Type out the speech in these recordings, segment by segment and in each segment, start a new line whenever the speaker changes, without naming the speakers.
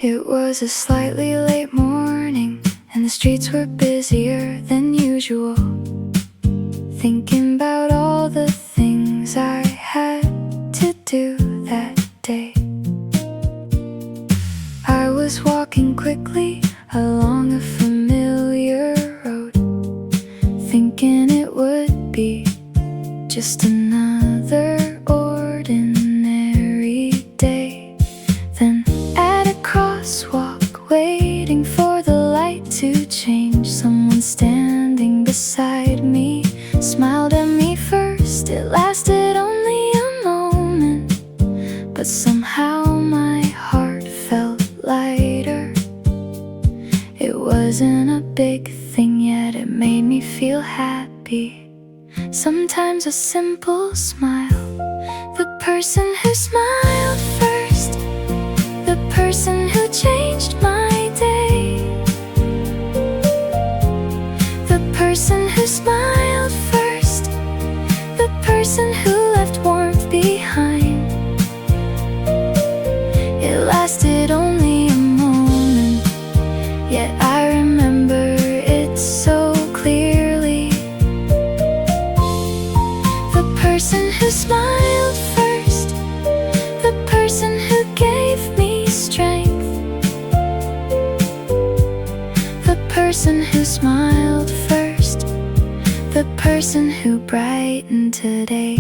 It was a slightly late morning, and the streets were busier than usual. Thinking about all the things I had to do that day. I was walking quickly along a familiar road, thinking it would be just another ordinary day. Then at a crosswalk, waiting for the light to change, someone standing beside me smiled at me first. It lasted only a moment, but somehow my heart felt lighter. It wasn't a big thing, yet it made me feel happy. Sometimes a simple smile, the person who smiled first, the person who changed my day, the person who smiled first, the person who left warmth behind. It lasted only a moment, yet I remember it so clearly. The person who smiled first, the person who gave me strength, the person who smiled first, the person who brightened today.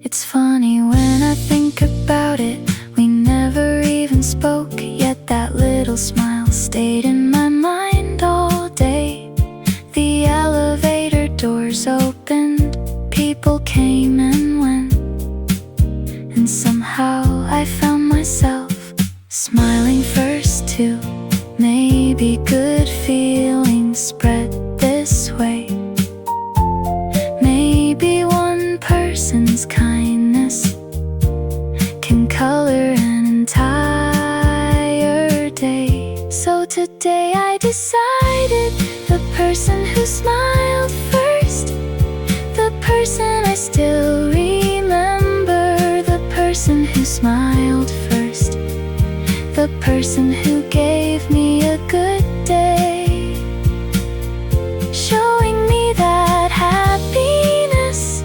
It's funny when I think about it, we never even spoke, yet that little smile stayed in my mind all day. The elevator doors opened, people came and went, and somehow I found myself smiling first too. Maybe good feelings spread this way. Maybe one person's kindness can color an entire day. So today I decided, the person who smiled first, the person I still remember, the person who smiled first, the person who gave me a good day, showing me that happiness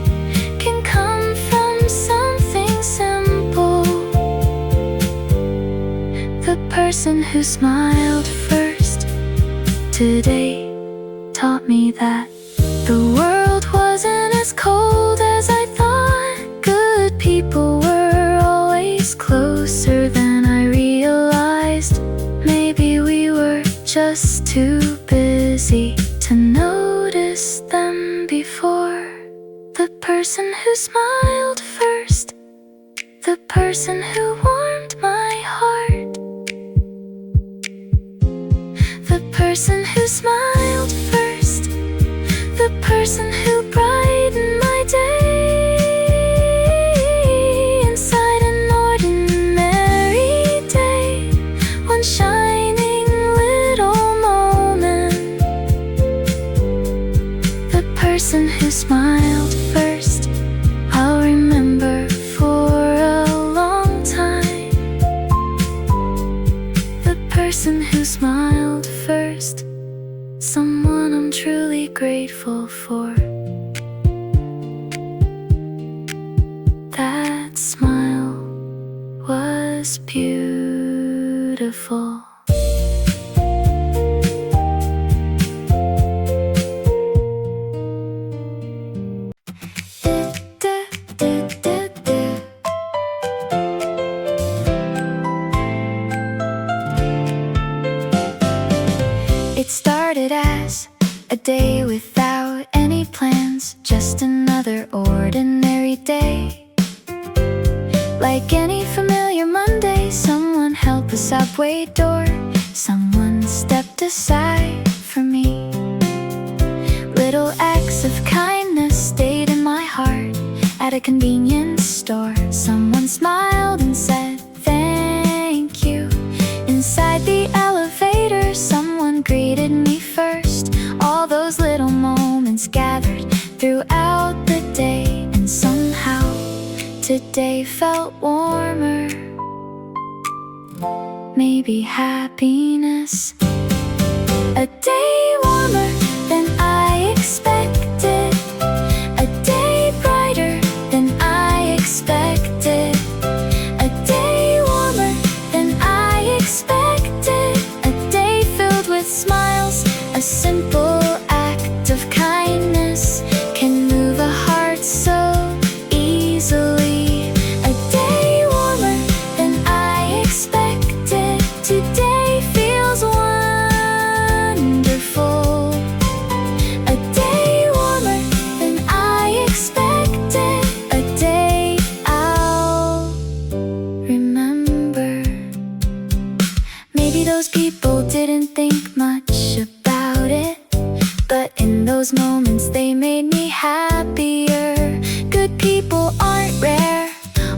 can come from something simple. The person who smiled first today taught me that the world wasn't as cold as I thought. Good people were always closer than I realized. Maybe we were just too busy to notice them before. The person who smiled first, the person who warmed my heart, the person who smiled first, the person who brightened my day. Inside an ordinary day, one shining little moment. The person who smiled first, I'll remember for a long time. The person who smiled first, someone I'm truly grateful for. That smile was beautiful. It started as a day without any plans, just another ordinary day. Like any familiar Monday, someone held the subway door, someone stepped aside for me. Little acts of kindness stayed in my heart. At a convenience store, someone smiled and said, "Thank you." Inside the elevator, someone greeted me first. All those little moments gathered throughout the day, and somehow today felt warmer. Maybe happiness. A day warmer than I expected. A day brighter than I expected. A day warmer than I expected. A day filled with smiles. A simple act of kindness can move a heart so easily. A day warmer than I expected. Today feels wonderful. A day warmer than I expected. A day I'll remember. Maybe those people didn't think much about it, but in those moments they made me happier. Good people aren't rare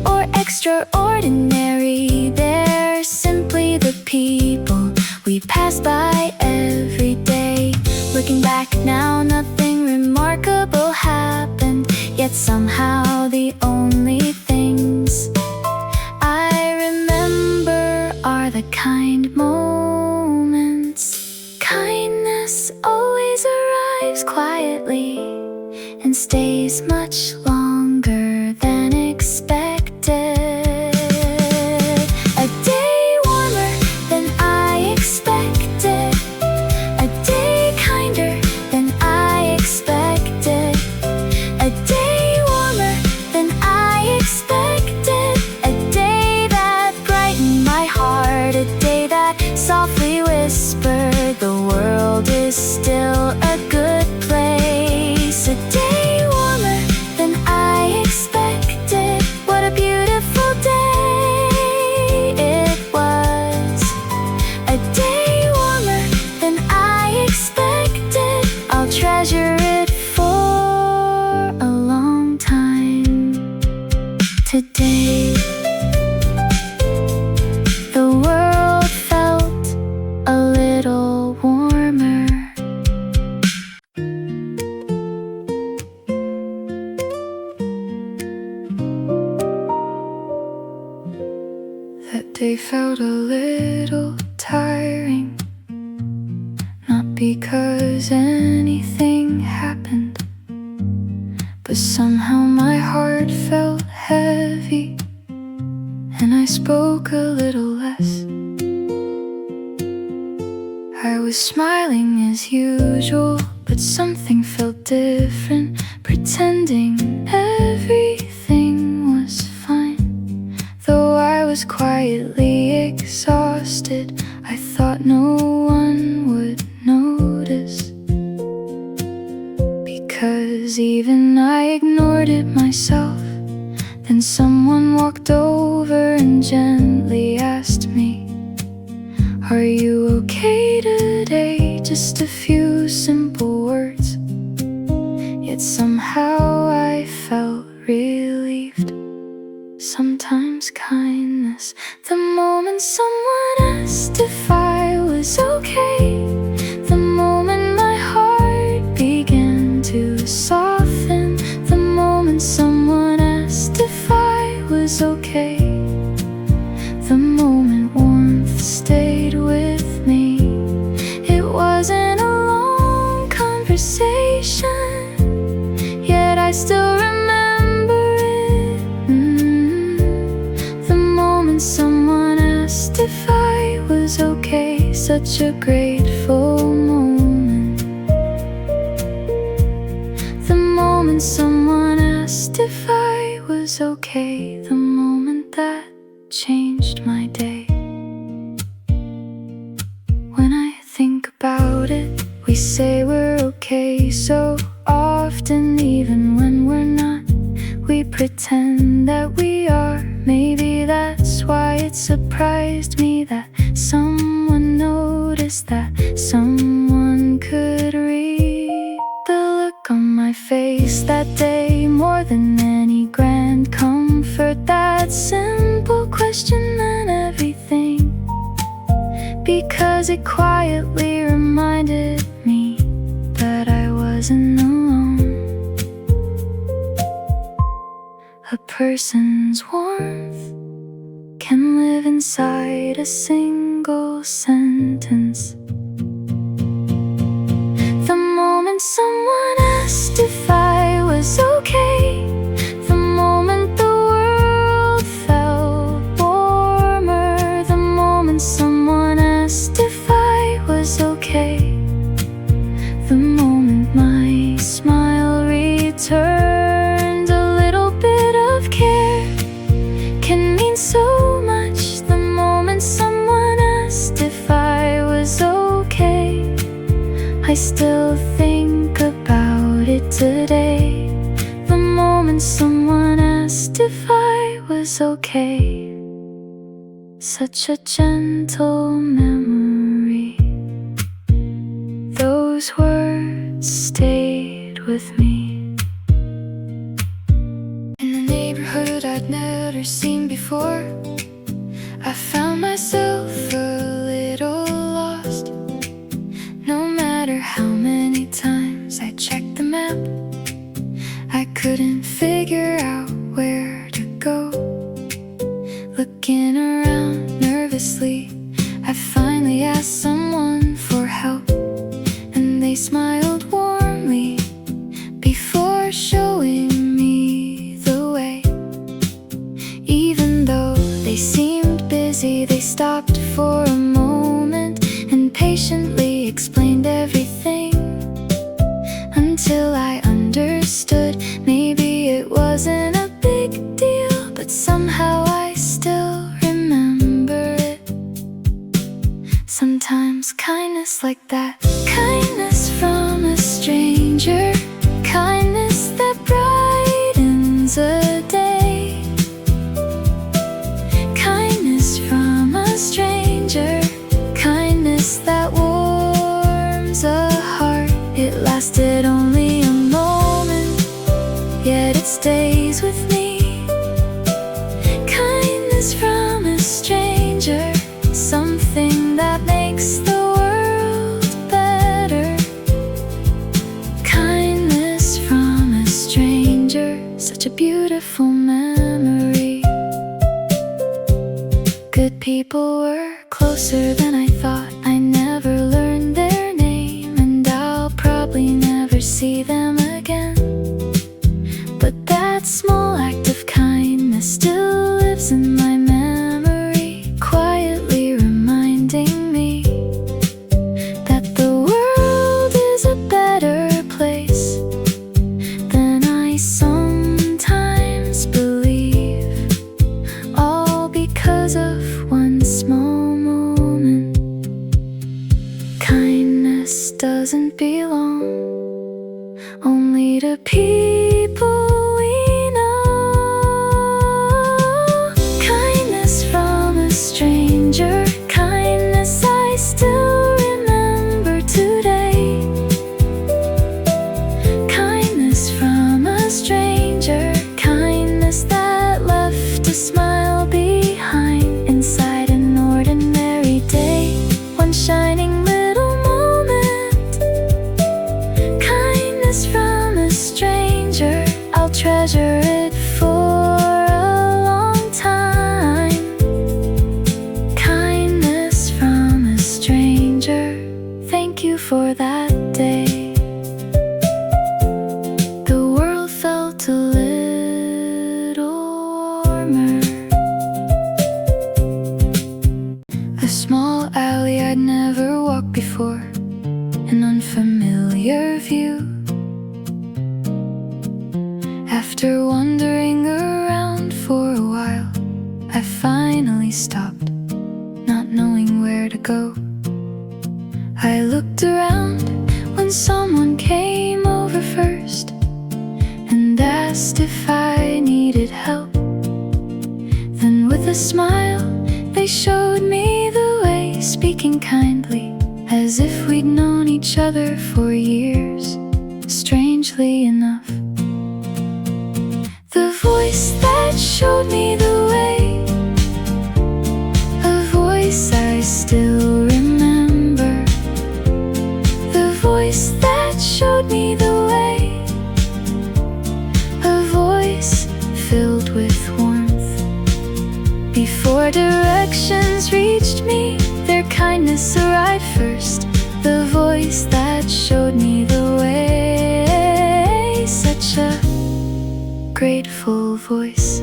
or extraordinary. They're simply the people we pass by every day. Looking back now, nothing remarkable happened, yet somehow the only things I remember are the kind moments. Kindness always arrives quietly and stays much longer than expected. A day warmer than I expected. A day kinder than I expected. A day warmer than I expected. A day that brightened my heart. A day that softly whispered the world is still a good place. A day warmer than I expected. What a beautiful day it was. A day warmer than I expected. I'll treasure it for a long time. Today the world felt a little warmer. That day felt a little tiring, not because anything happened, but somehow my heart felt heavy, and I spoke a little less. I was smiling as usual, but something felt different, pretending everything was fine. Though I was quietly exhausted, I thought no one would notice, because even I ignored it myself. Then someone walked over and gently asked me, "Are you okay today?" Just a few simple words, yet somehow I felt relieved. Sometimes kindness, the moment someone asked if I was okay, the moment my heart began to soften, the moment someone asked if I was okay, the moment warmth stayed with me. It wasn't a long conversation, yet I still remember it. The moment someone asked if I was okay, such a grateful moment. The moment someone asked if I was okay, the moment that changed my day. When I think about it, we say we're okay so often, even when we're not. We pretend that we are. Maybe that's why it surprised me that someone noticed, that someone could read the look on my face that day. More than any grand comfort, that simple question meant everything, because it quietly reminded me that I wasn't alone. A person's warmth can live inside a single sentence. The moment someone asked if I was okay, the moment the world felt warmer, the moment someone asked if I was okay, the moment my smile returned a little bit of care, can mean so much. The moment someone asked if I was okay, I still think about it today. The moment someone asked if I was okay, such a gentle memory. Those words stayed with me. In a neighborhood I'd never seen before, I found myself a little lost. No matter how many times I checked the map, I couldn't figure out where to go. Looking around nervously, I finally asked someone for help, and they smiled warmly before showing me the way. Even though they seemed busy, they stopped for a moment and patiently explained everything, until I understood. Maybe it wasn't a big deal, but somehow I still remember it. Sometimes kindness like that, kindness from a stranger, kindness that brightens a day, kindness from a stranger, kindness that warms a heart. It lasted only a moment, yet it stays with me. Kindness from a stranger, something that makes the world better. Kindness from a stranger, such a beautiful memory. Good people were closer than I thought. I never learned their name, and I'll probably never see them again. But that small act of kindness still lives in my memory, quietly reminding me that the world is a better place than I sometimes believe, all because of one small moment. Kindness doesn't belong only to people we know. Kindness from a stranger, kindness I still remember today. Kindness from a stranger, kindness that left a smile behind inside an ordinary day. One shining little moment, kindness from a stranger, I'll treasure it for a long time. Kindness from a stranger, thank you for that day. The world felt a little warmer. A small alley I'd never walked before, an unfamiliar view. After wandering around for a while, I finally stopped, not knowing where to go. I looked around when someone came over first and asked if I needed help. Then with a smile, they showed me the way, speaking kindly, as if we'd known each other for years. Strangely enough, the voice that showed me the way, a voice I still remember, the voice that showed me the way, a voice filled with directions reached me, their kindness arrived first. The voice that showed me the way, such a grateful voice.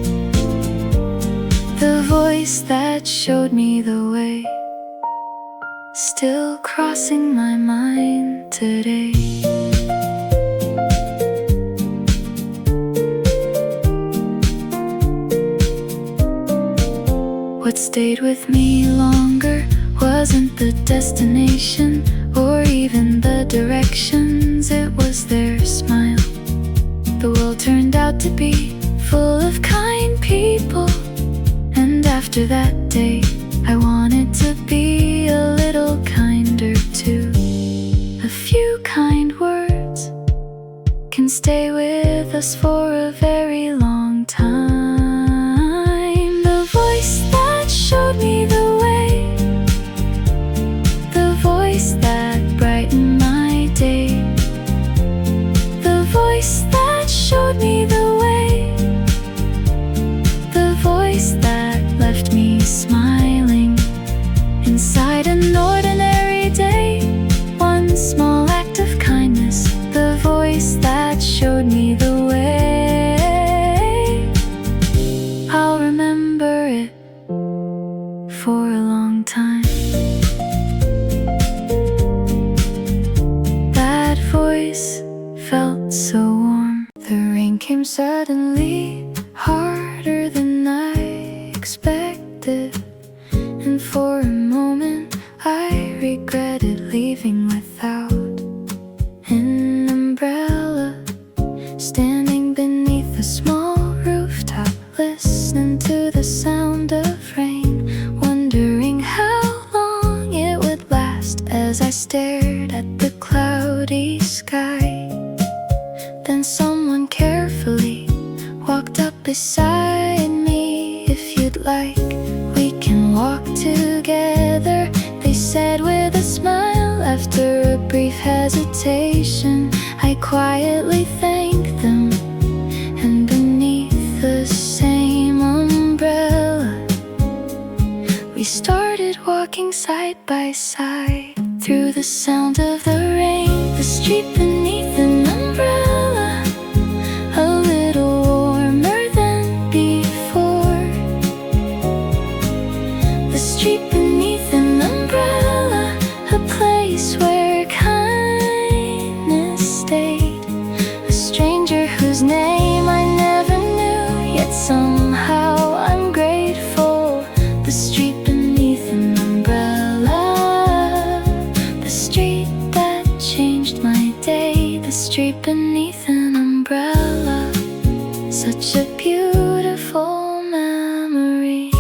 The voice that showed me the way, still crossing my mind today. What stayed with me longer wasn't the destination or even the directions, it was their smile. The world turned out to be full of kind people, and after that day I wanted to be a little kinder too. A few kind words can stay with us for a very long time. The voice that showed me the way, the voice that brightened my day, the voice that showed me the way, the voice that left me smiling inside an ordinary day. One small act of kindness, the voice that showed me the way. I'll remember it for a long time. That voice felt so warm. The rain came suddenly, harder than I expected, and for a moment I regretted leaving without an umbrella. Standing beneath a small rooftop, listening to the sound of rain, wondering how long it would last as I stared at the cloudy sky. Then someone carefully walked up beside me. If you'd like, we can walk together, they said with a smile. After a brief hesitation, I quietly thanked them, and beneath the same umbrella we started walking side by side through the sound of the rain. The street beneath an umbrella, a little warmer than before. The street beneath an umbrella, a place where kindness stayed. A stranger whose name I never knew, yet somehow I'm grateful. The street beneath an umbrella, the street that changed my day. The street beneath an umbrella, such a beautiful memory.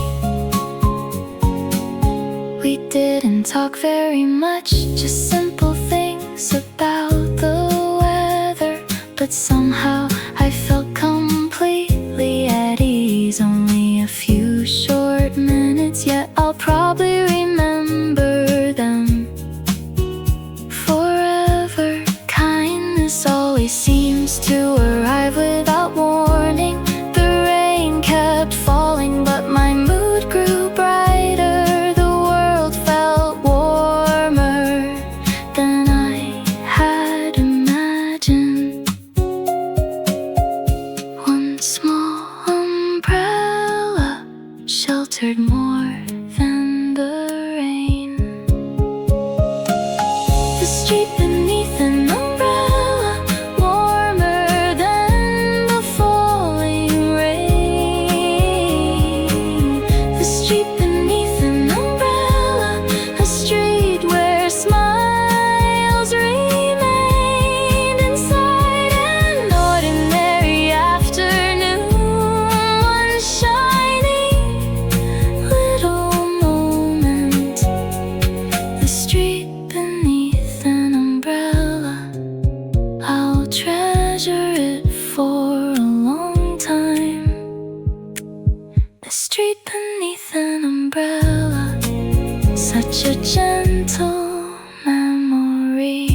We didn't talk very much, just simple things about the weather, but somehow I felt completely at ease. Only a few short minutes, yet I'll probably remember them forever. Kindness always seems to arrive without warning. The rain kept falling, but my mood grew brighter. The world felt warmer than I had imagined. One small umbrella sheltered more than the rain. The street beneath an umbrella, warmer than the falling rain. The street beneath an umbrella, a street where smiles remained inside an ordinary afternoon. One shining little moment, the street beneath an umbrella, I'll treasure it for a long time. The street beneath an umbrella, such a gentle memory.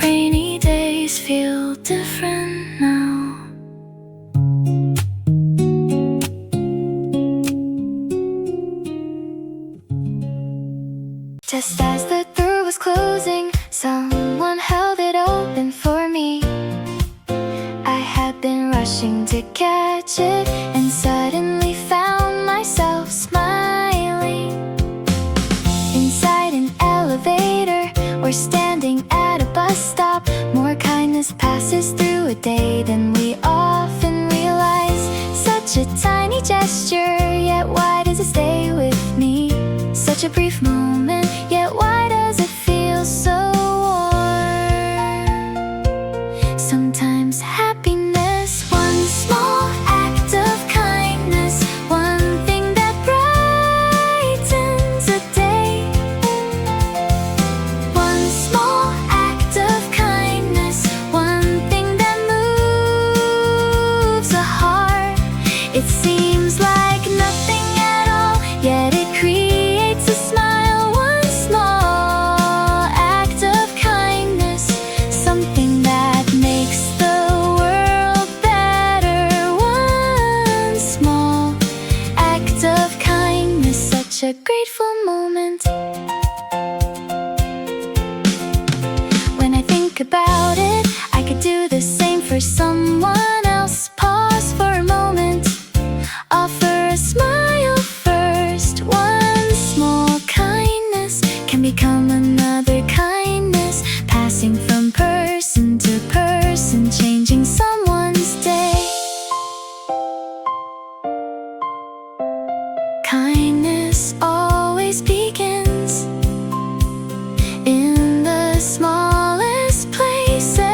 Rainy days feel different now. Just as the door was closing, someone held it open for me. I had been rushing to catch it and suddenly found myself smiling. Inside an elevator or standing at a bus stop, more kindness passes through a day than we often realize. Such a tiny gesture, yet why does it stay with me? Such a brief moment, yet why does it feel so warm? Sometimes happiness, one small act of kindness, one thing that brightens a day. One small act of kindness, one thing that moves a heart. It seems like nothing at all, yet it creates a smile. One small act of kindness, something that makes the world better. One small act of kindness, such a grateful moment. When I think about it, I could do the same for someone else. Pause for a moment, offer a smile first. One small kindness can become another kindness, passing from person to person, changing someone's day. Kindness always begins in the smallest places.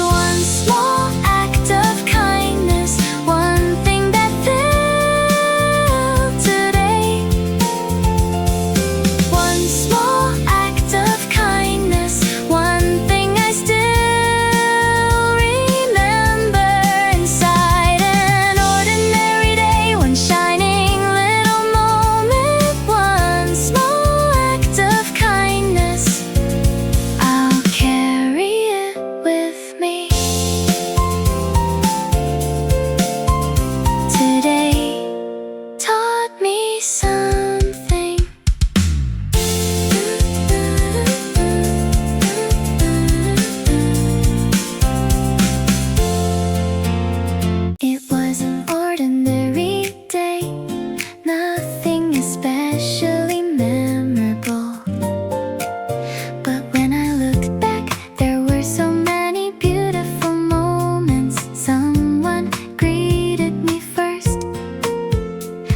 One small act of kindness, one thing that filled today. One small act of kindness, one thing I still remember. Inside an ordinary day, one shining little moment, one small act of kindness, I'll carry it with me. Today taught me something. It was an ordinary day, nothing especially memorable. But when I looked back, there were so many beautiful moments. Someone greeted me first,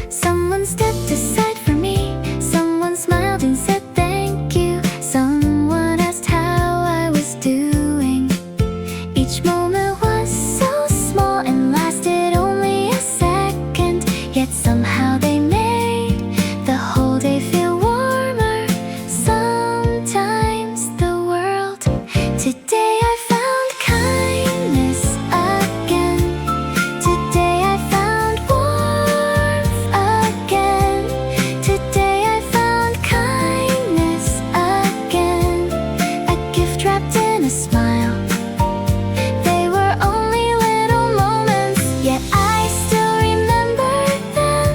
someone stepped aside for me, someone smiled and said thank you, someone asked how I was doing. Each moment was so small and lasted only a second, yet somehow they made the whole day feel warmer. Sometimes the world. Today I found kindness again. Today I found warmth again. Today I found kindness again. A gift wrapped in a smile. They were only little moments, yet I still remember them.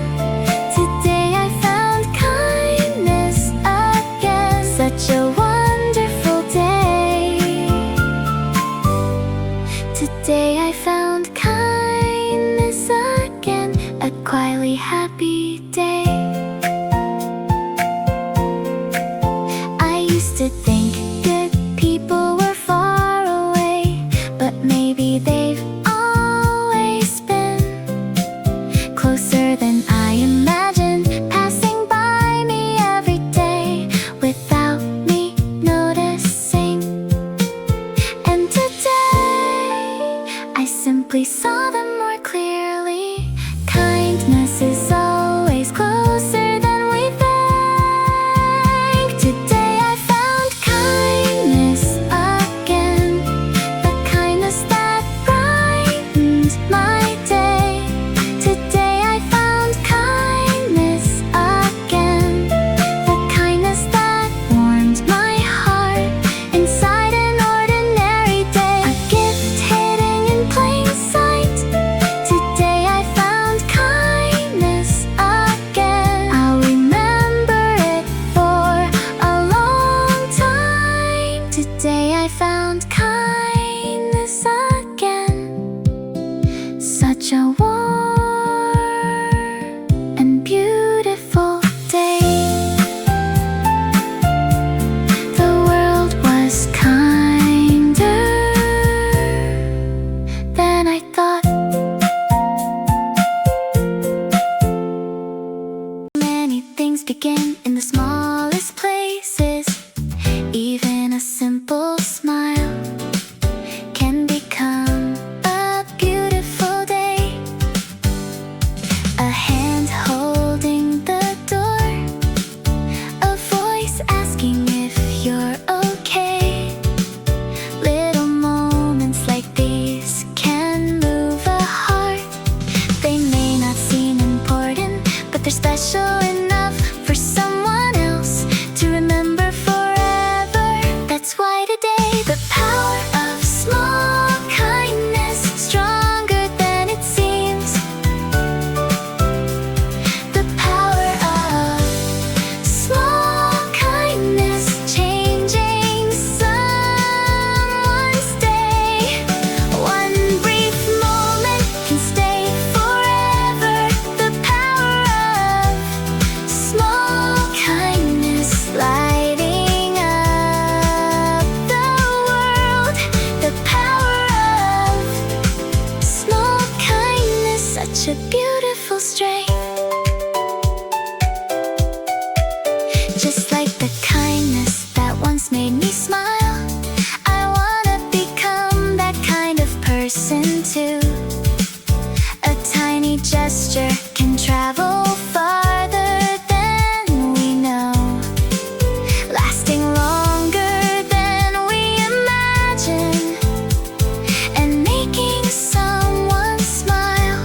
Today I found kindness again. Such a wonderful day. Today I found kindness again. A quietly happy day. I used to think good people were far away, but maybe they've always been closer than I imagined, passing by me every day without me noticing. And today I simply saw them more clearly. Kindness is always close. things begin in the smallest places. Even a simple smile can become a beautiful day. A hand holding the door, a voice asking if you're okay. Little moments like these can move a heart. They may not seem important, but they're special enough for someone else to remember forever. That's why today, the power of small kindness, stronger than it seems. The power of small kindness, changing someone's day. One brief moment can stay forever. The power of small kindness, lighting up the world. The power of small kindness, such a beautiful strength. Just like the kindness that once made me smile, I wanna become that kind of person too. A tiny gesture can travel farther than we know, lasting longer than we imagine, and making someone smile.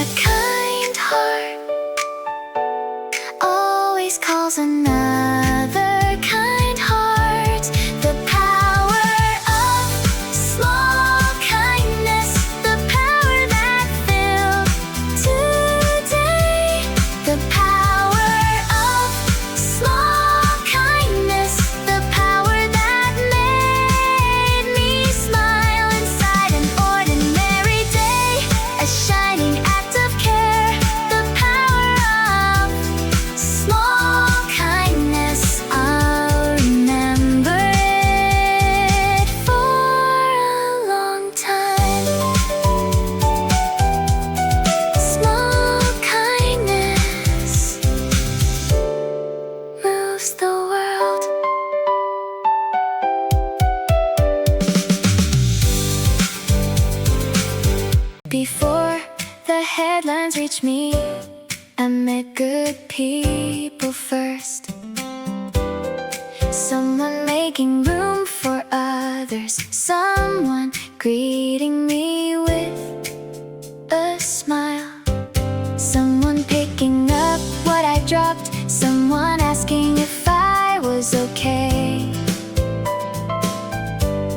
A kind heart always calls another kind heart. The power of small kindness, the power that filled today. The power of small kindness, the power that made me smile inside an ordinary day. A shining act of care. The power of small kindness, I'll remember it for a long time. Small kindness moves the world. Before the headlines reach me, I met good people first. Someone making room for others, someone greeting me with a smile, someone picking up what I dropped, someone asking if I was okay,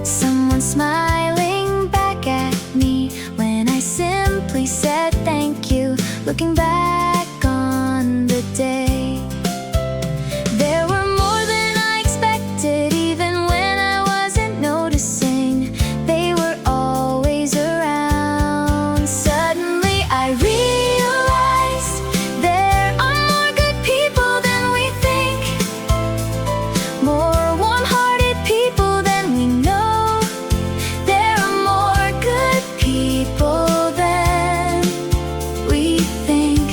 someone smiling back at me when I simply said thank you. Looking back on the day, there were more than I expected, even when I wasn't noticing. They were always around. Suddenly I realized there are more good people than we think, more warm-hearted people than we know. There are more good people than we think.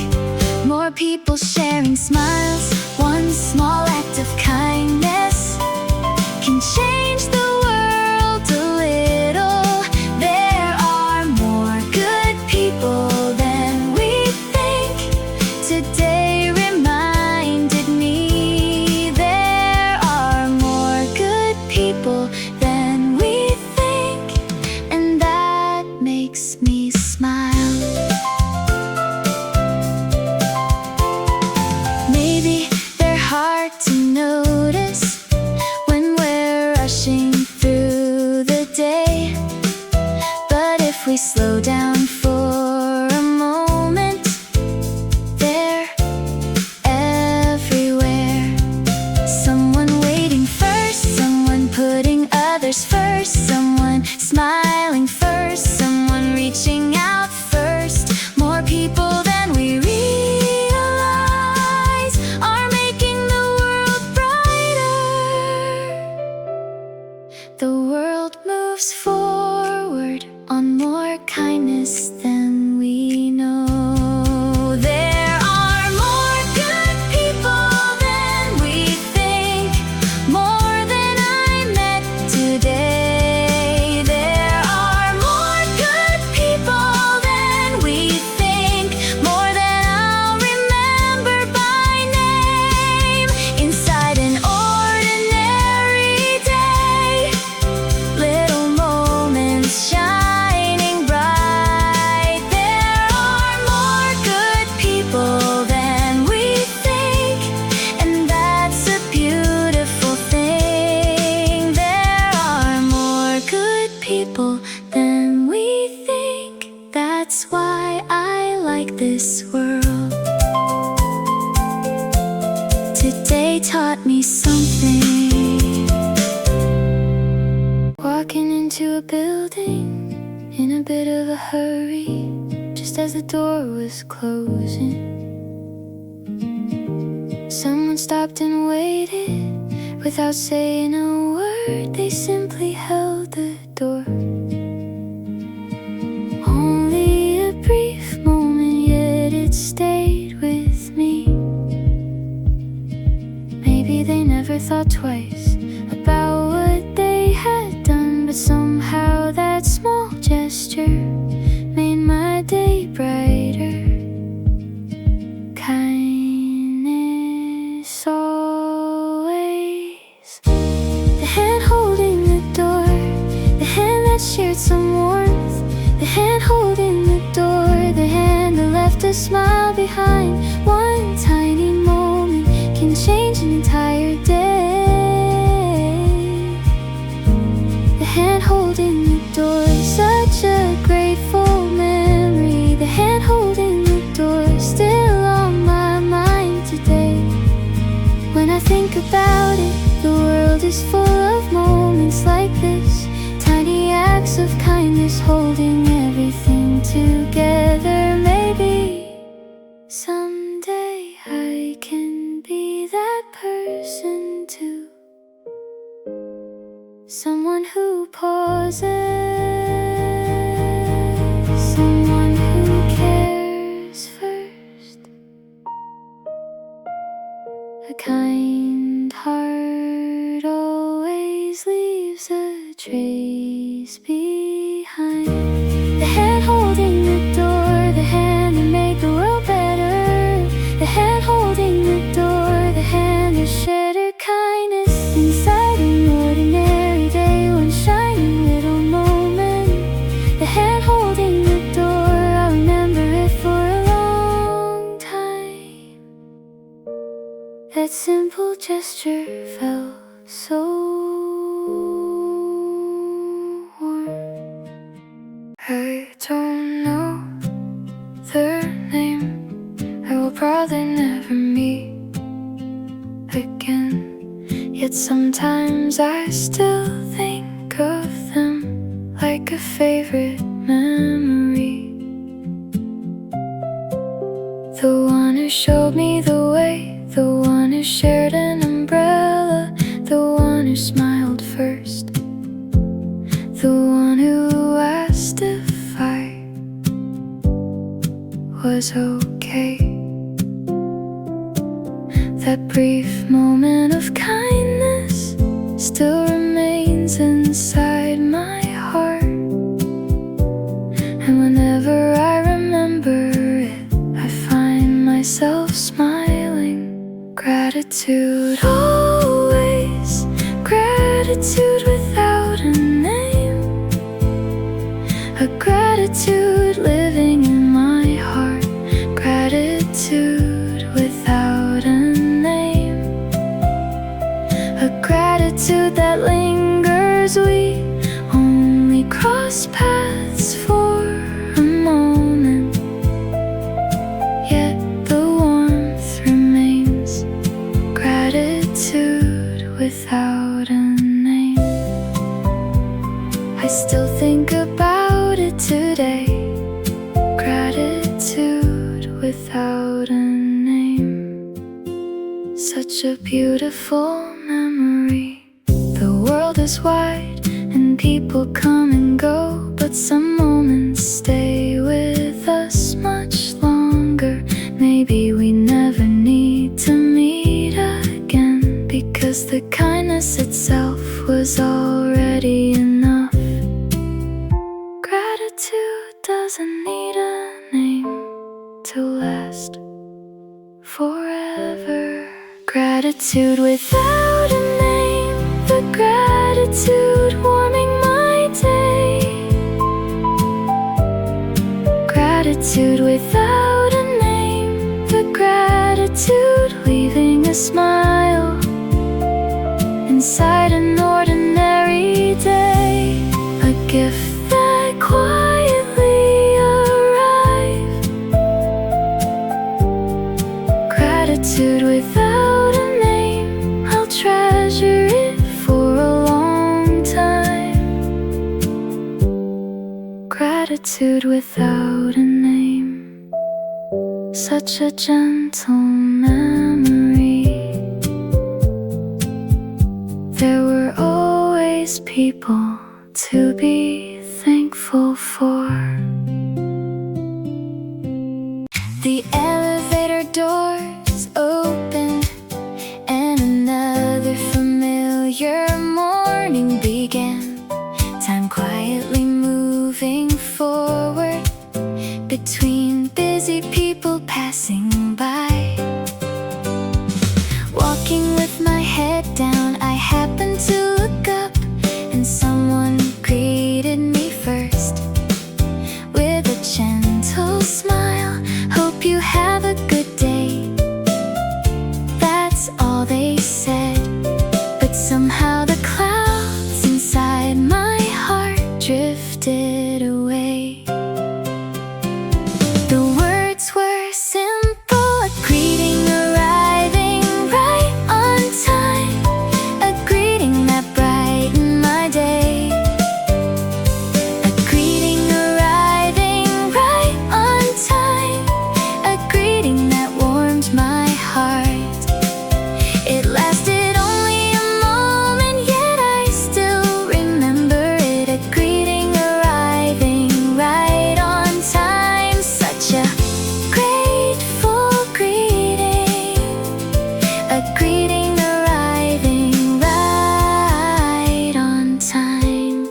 this world. Today taught me something. Walking into a building in a bit of a hurry, just as the door was closing. Someone stopped and waited without saying a word. They simply held the door. Only a brief moment, yet it stayed with me. Maybe they never thought twice about what they had done, but somehow that small gesture made my day brighter. Kindness always. The hand holding the door, the hand that shared some warmth, the hand holding the door, the hand that left a smile behind. One tiny moment can change an entire day. The hand holding the door, such a grateful memory. The hand holding the door, still on my mind today. When I think about it, the world is full of moments like this. Tiny acts of kindness holding everything together. Maybe someday I can be that person too. Someone who pauses, someone who cares first. A kind heart always leaves a trace behind. The hand holding the door, the hand that made the world better. The hand holding the door, the hand that shared her kindness inside an ordinary day. One shining little moment. The hand holding the door, I'll remember it for a long time. That simple gesture felt so warm. I don't know their name, I will probably never meet again. Yet sometimes I still think of them like a favorite memory. The one who showed me the way, the one who shared an umbrella, the one who smiled first, the one who asked if I was okay. That brief moment of kindness still remains inside my heart. And whenever I remember it, I find myself smiling. Gratitude always, gratitude without a name. A gratitude living in my heart. Gratitude without a name. A gratitude that lingers. We only cross paths for a moment, yet the warmth remains. Gratitude without a name. I still think about it today. Gratitude without a name. Such a beautiful memory. The world is wide and people come and go, but some moments stay with us much longer. Maybe we never need to meet again, because the kindness itself was already enough. Gratitude doesn't need a name to last forever. Gratitude without a name. The gratitude warming my day. Gratitude without a name. The gratitude leaving a smile inside an ordinary day. A gift that quietly arrived tattooed without a name. Such a gentle memory. There were always people to be thankful for. The elevator doors opened and another familiar morning began. Time quietly moving forward between busy people passing by. Walking with my head down, I happened to look up and someone greeted me first with a gentle smile. Hope you have a good day. That's all they said, but somehow the clouds inside my heart drifted away. The words were simple, a greeting arriving right on time, a greeting that brightened my day, a greeting arriving right on time, a greeting that warmed my heart. It lasted only a moment, yet I still remember it. A greeting arriving right on time, such a grateful greeting. A greeting arriving right on time.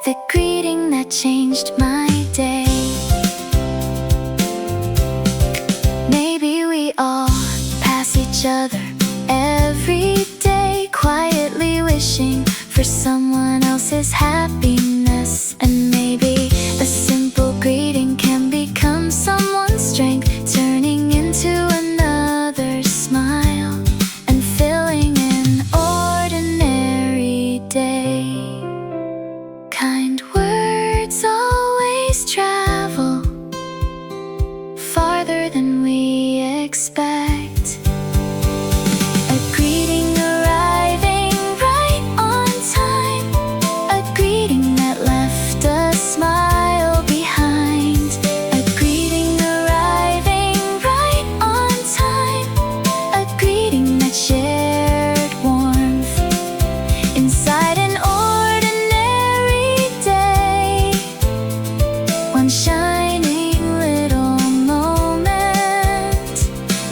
The greeting that changed my day. Maybe we all pass each other every day, quietly wishing for someone else's happiness. And maybe a simple greeting can become someone's strength, turning into another smile and filling an ordinary day. Kind words always travel farther than we expect. A greeting arriving right on time, a greeting that left a smile behind. A greeting arriving right on time, a greeting that shared warmth inside an ordinary day. One shining little moment,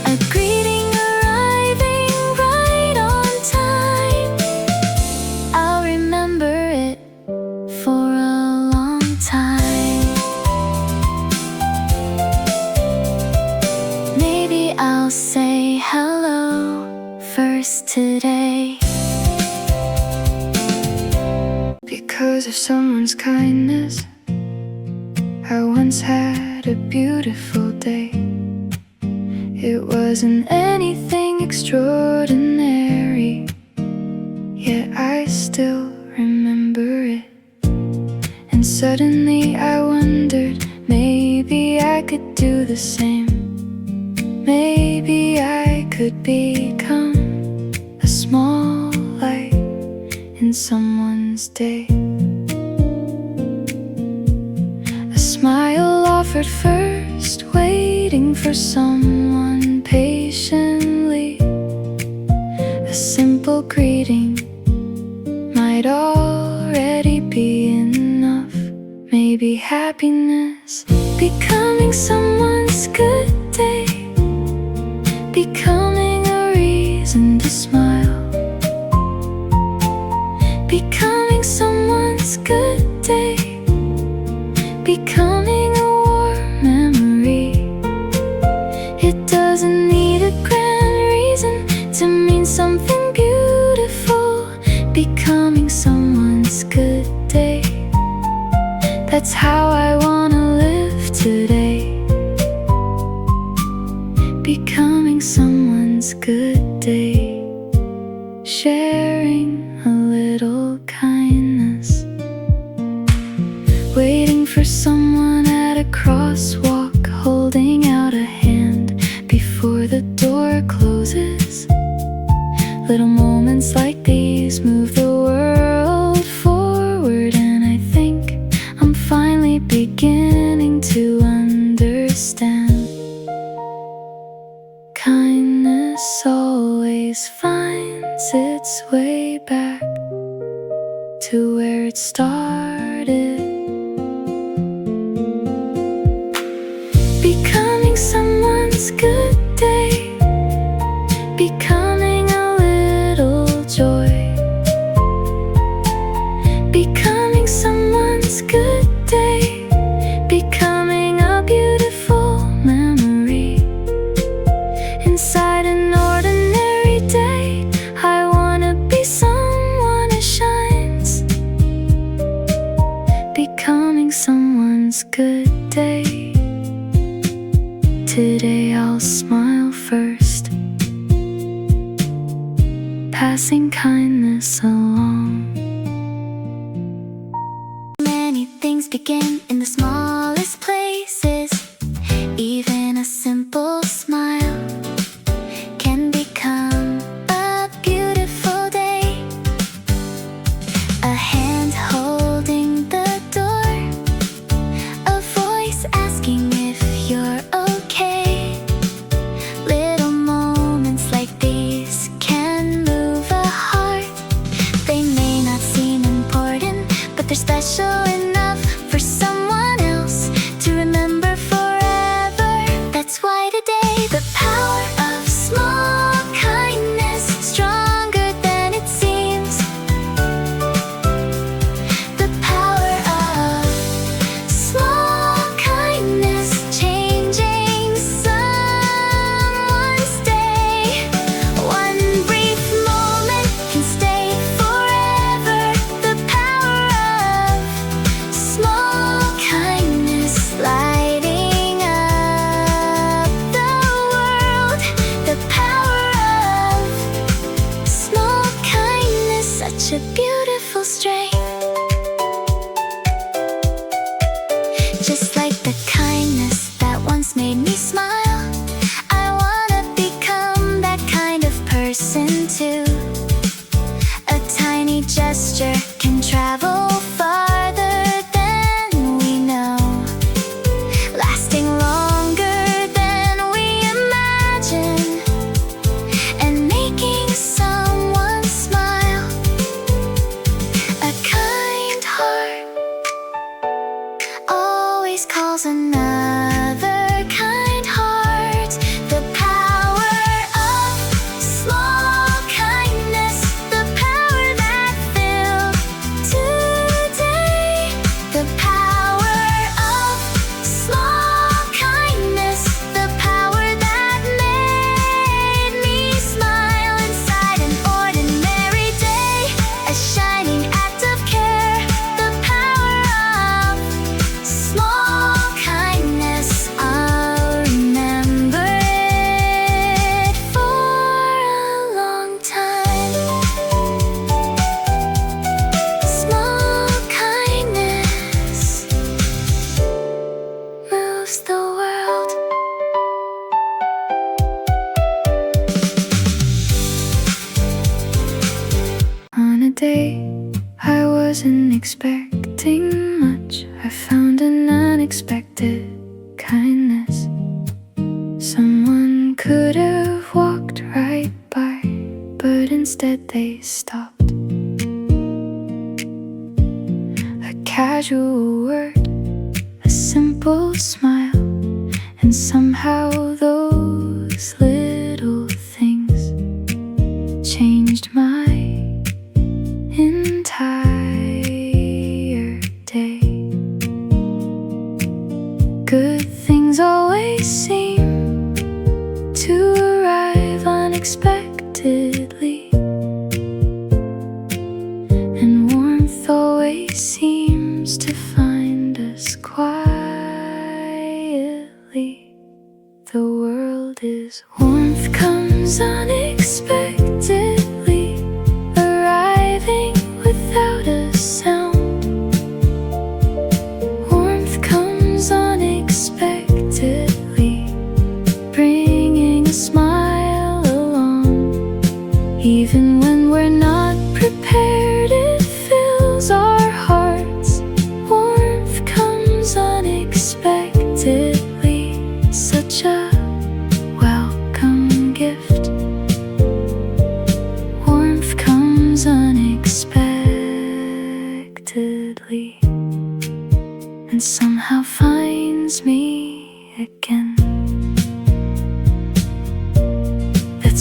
a greeting arriving right on time. I'll remember it for a long time. Maybe I'll say hello first today. Because of someone's kindness, I once had a beautiful day. It wasn't anything extraordinary, yet I still remember it. And suddenly I wondered, maybe I could do the same. Maybe I could become a small light in someone's day. A smile offered first, waiting for someone patiently. A simple greeting might already be enough. Maybe happiness, becoming someone's good day, becoming a reason to smile, becoming someone's good day, becoming a warm memory. It doesn't need a grand reason to mean something beautiful. Becoming someone's good day, that's how I wanna live today. Becoming someone's good day, sharing a little kindness, waiting for someone understand. Kindness always finds its way back to where it started. Becoming someone's good day, becoming a little joy, becoming someone's good day, becoming a beautiful memory. Inside an ordinary day, I wanna be someone who shines. Becoming someone's good day. Today I'll smile first, passing kindness along. Many things begin in the smallest places. Even a simple smile can become a beautiful day. A hand holding the door, a voice asking if you're okay. Little moments like these can move a heart. They may not seem important, but they're special enough for someone else to remember forever. That's why today, the power of small kindness, stronger than it seems. The power of small kindness, changing someone's day. One brief moment can stay forever. The power of small kindness, lighting up the world. The power of small kindness, such a beautiful strength. Just like the kindness that once made me smile, I wanna become that kind of person too. A tiny gesture can travel farther than we know, lasting longer than we imagine, and making someone smile. A kind heart always calls another kind heart. The power of small kindness, the power that filled today. The power of small kindness, the power that made me smile. Inside an ordinary day, a shining act of care. The power of small kindness, I'll remember it for a long time. Small kindness moves the world. On a day I wasn't expecting much, I found an unexpected kindness. Someone could have walked right by, but instead they stopped. A casual word, a simple smile, and somehow those little things changed my entire day. Good things always seem to arrive unexpectedly, and warmth always seems to find us quietly. The world is warmth comes unexpectedly, arriving without a sound. Warmth comes unexpectedly, bringing a smile along. Even when we're not prepared, it fills our hearts. Warmth comes unexpectedly.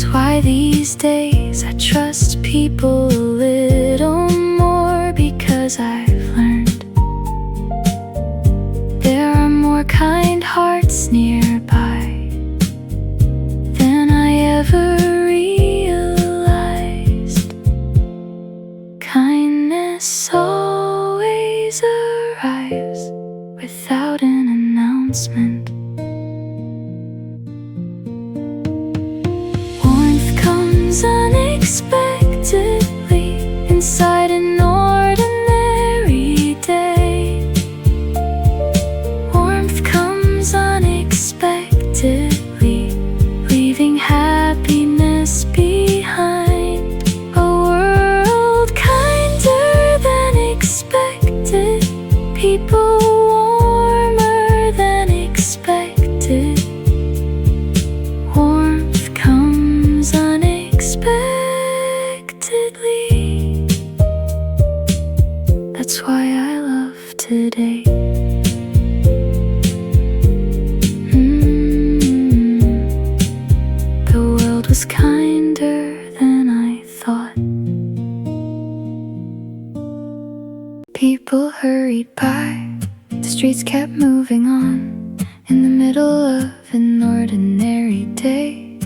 That's why these days I trust people a little more, because I've learned there are more kind hearts nearby than I ever realized. Kindness always arrives without an announcement. Warmth comes unexpectedly inside an ordinary day. Warmth comes unexpectedly, leaving happiness behind. A world kinder than expected, people warmer than expected. Warmth comes unexpectedly. That's why I love today. The world was kinder than I thought. People hurried by, the streets kept moving on. In the middle of an ordinary day,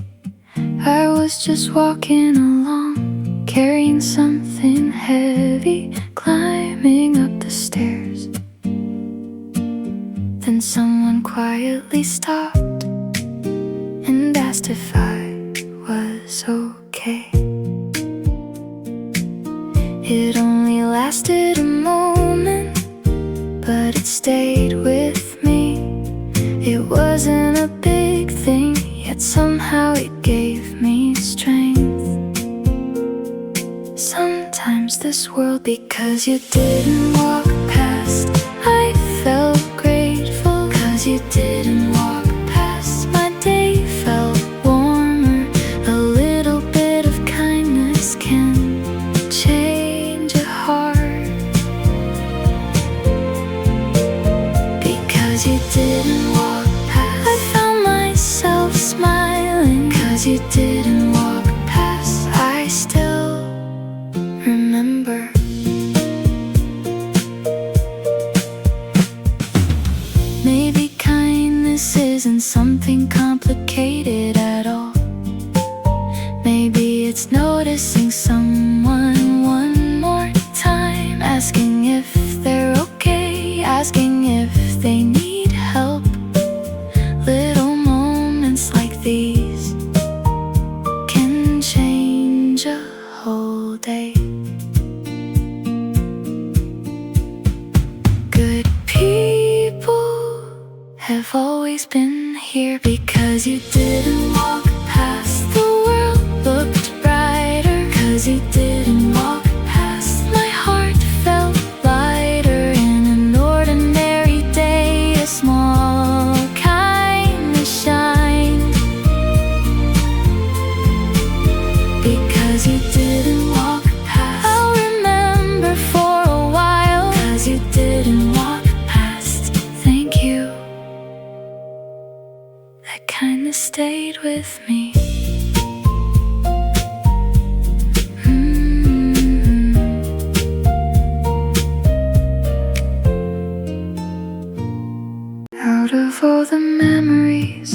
I was just walking along, carrying something heavy, climbing up the stairs. Then someone quietly stopped and asked if I was okay. It only lasted a moment, but it stayed with me. It wasn't a big thing, yet somehow it gave me strength. Sometimes this world, because you didn't walk past, I felt grateful. 'Cause you didn't walk past, my day felt warmer. A little bit of kindness can change a heart. Because you didn't walk past, I found myself smiling. 'Cause you didn't walk past, I still remember. Maybe kindness isn't something complicated at all. Maybe it's noticing someone one more time, asking if they're okay, asking if they need help. Little moments like these can change a whole day. Good people have always been here. Because you didn't walk past, the world looked brighter. 'Cause you didn't walk past, my heart felt lighter. In an ordinary day, a small kindness shined. Because you didn't walk past, I'll remember for a while. 'Cause you didn't walk past, thank you. That kindness stayed with me. Out of all the memories,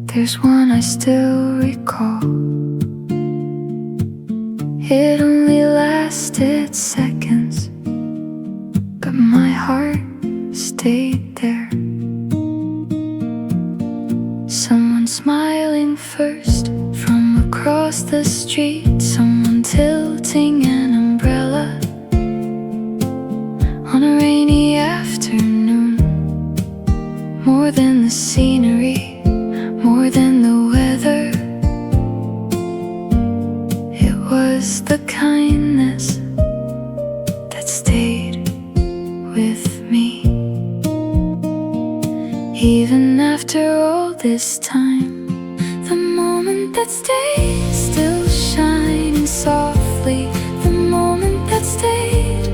there's one I still recall. It only lasted seconds, but my heart stayed there. Someone smiling first from across the street, someone tilting an umbrella on a rainy afternoon. More than the scenery, more than the weather, it was the kindness that stayed with me. Even after all this time, the moment that stayed still shining softly. The moment that stayed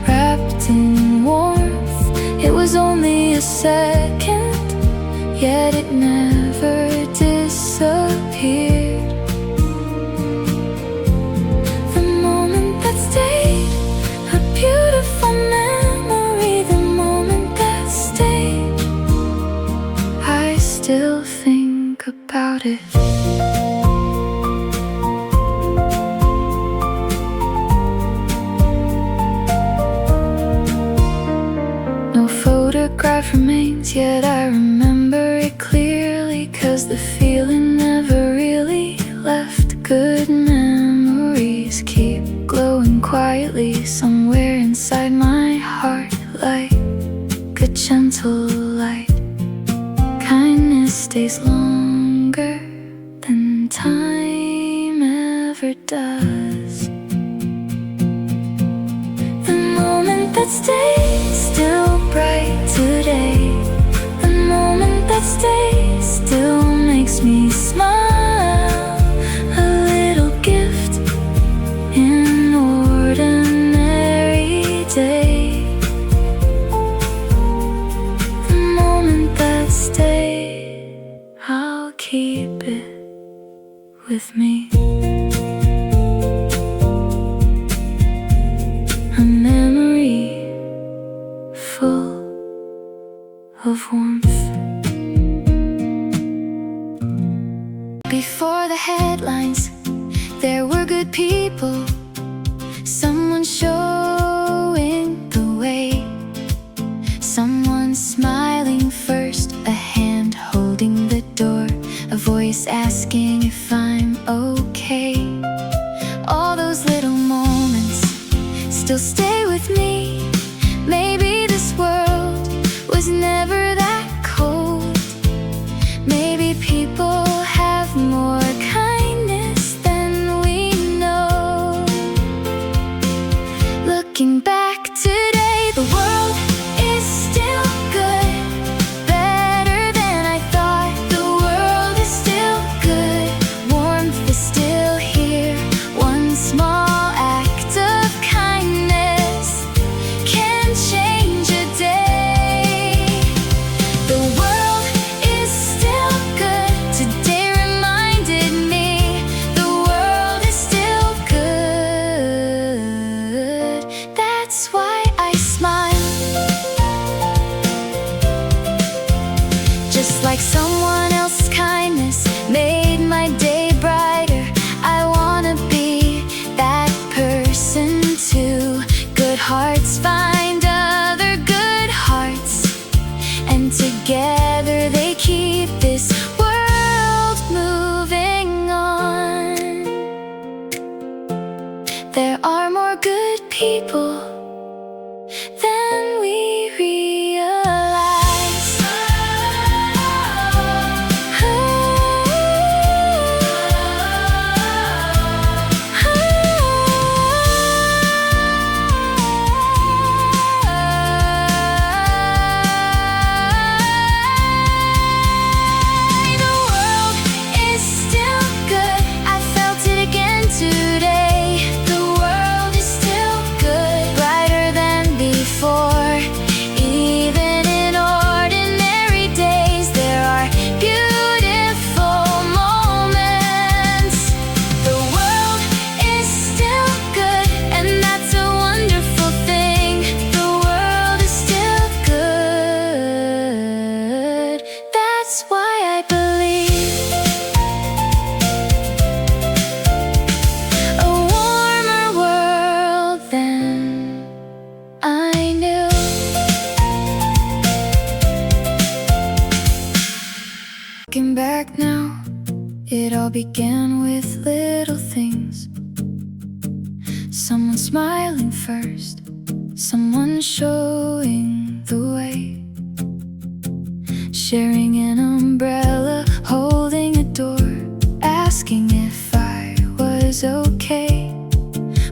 wrapped in warmth. It was only a second, yet it never disappeared. still think about it. No photograph remains, yet I remember it clearly, 'cause the feeling never really left. Good memories keep glowing quietly somewhere inside my heart, like a gentle light. Kindness stays longer than time ever does. The moment that stays still bright today, the moment that stays still makes me smile. A little gift in ordinary day. The moment that stays, I'll keep it with me. A memory full of warmth. Before the headlines, there were good people, someone showing the way, someone smiling first, a hand holding the door, a voice asking if I'm okay. All those little moments still stay with me. Maybe this world was never that cold. Maybe people have more kindness than we know. Looking back today, the world is still good, better than I thought. The world is still good, warmth is still here. One small act of kindness can change a day. The world is still good, today reminded me. The world is still good, that's why I smile. Just like someone else's kindness made my day brighter, I wanna be that person too. Good hearts find other good hearts, and together they keep this world moving on. There are more good people than we realize. The world is still good, I felt it again today. The world is still good, brighter than before. Even in ordinary days, there are beautiful moments. The world is still good, and that's a wonderful thing. The world is still good, that's why I believe. A warmer world than I knew. Looking back now, it all began with little things. Someone smiling first, someone showing the way, sharing an umbrella, holding a door, asking if I was okay.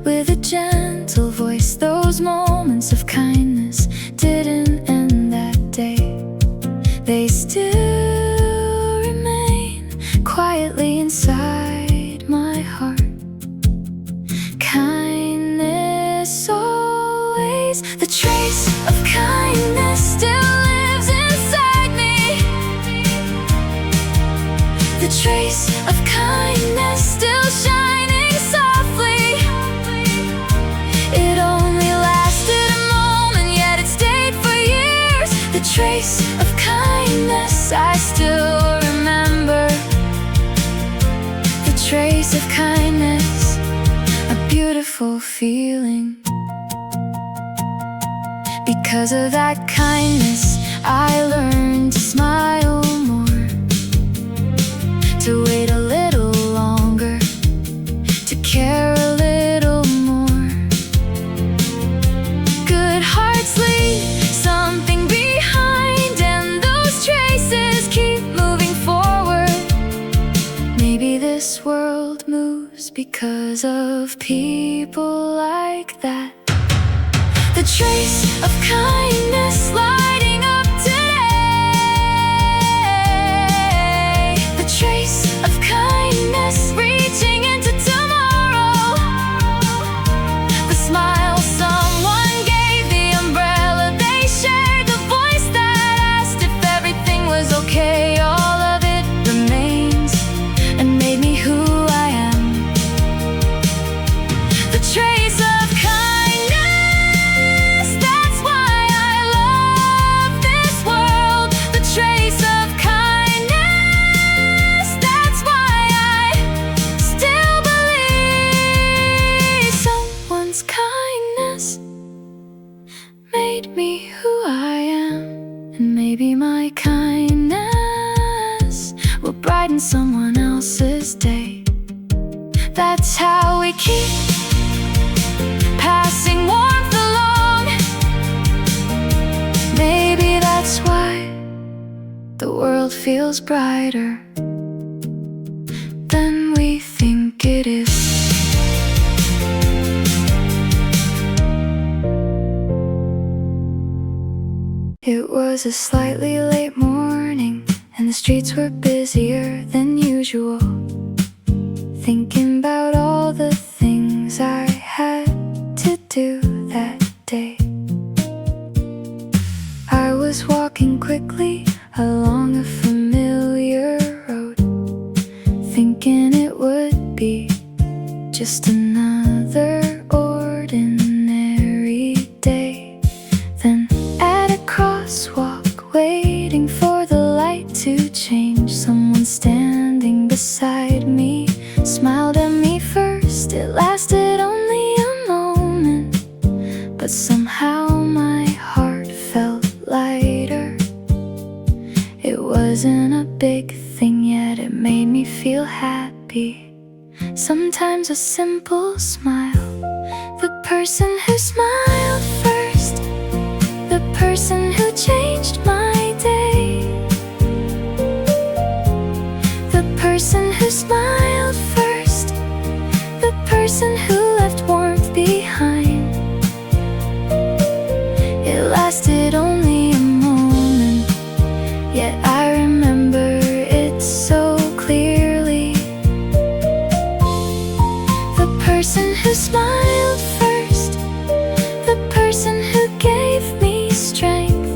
With a gentle voice, those moments of kindness didn't end that day. They still remain quietly inside my heart. Kindness always, the trace of kindness still lives inside me. The trace of kindness still shining softly. It only lasted a moment, yet it stayed for years. The trace of kindness I still wonderful feeling. Because of that kindness, I learned to smile more, to wait a little longer, to care a little more. Good hearts leave something behind, and those traces keep moving forward. Maybe this world moves because of people like that. The trace of kindness lighting up today. The trace of kindness reaching into tomorrow. The smile someone gave, the umbrella they shared, the voice that asked if everything was okay. All of it remains and made me who I am. The trace of me who I am, and maybe my kindness will brighten someone else's day. That's how we keep passing warmth along. Maybe that's why the world feels brighter than we think it is. It was a slightly late morning, and the streets were busier than usual. Thinking about all the things I had to do that day. I was walking quickly along a familiar road, thinking it would be just another ordinary day. Then crosswalk, waiting for the light to change. Someone standing beside me smiled at me first. It lasted only a moment, but somehow my heart felt lighter. It wasn't a big thing, yet it made me feel happy. Sometimes a simple smile, the person who smiled first, the person who changed my day, the person who smiled first, the person who left warmth behind. It lasted only a moment, yet I remember it so clearly. The person who smiled first, the person who gave me strength,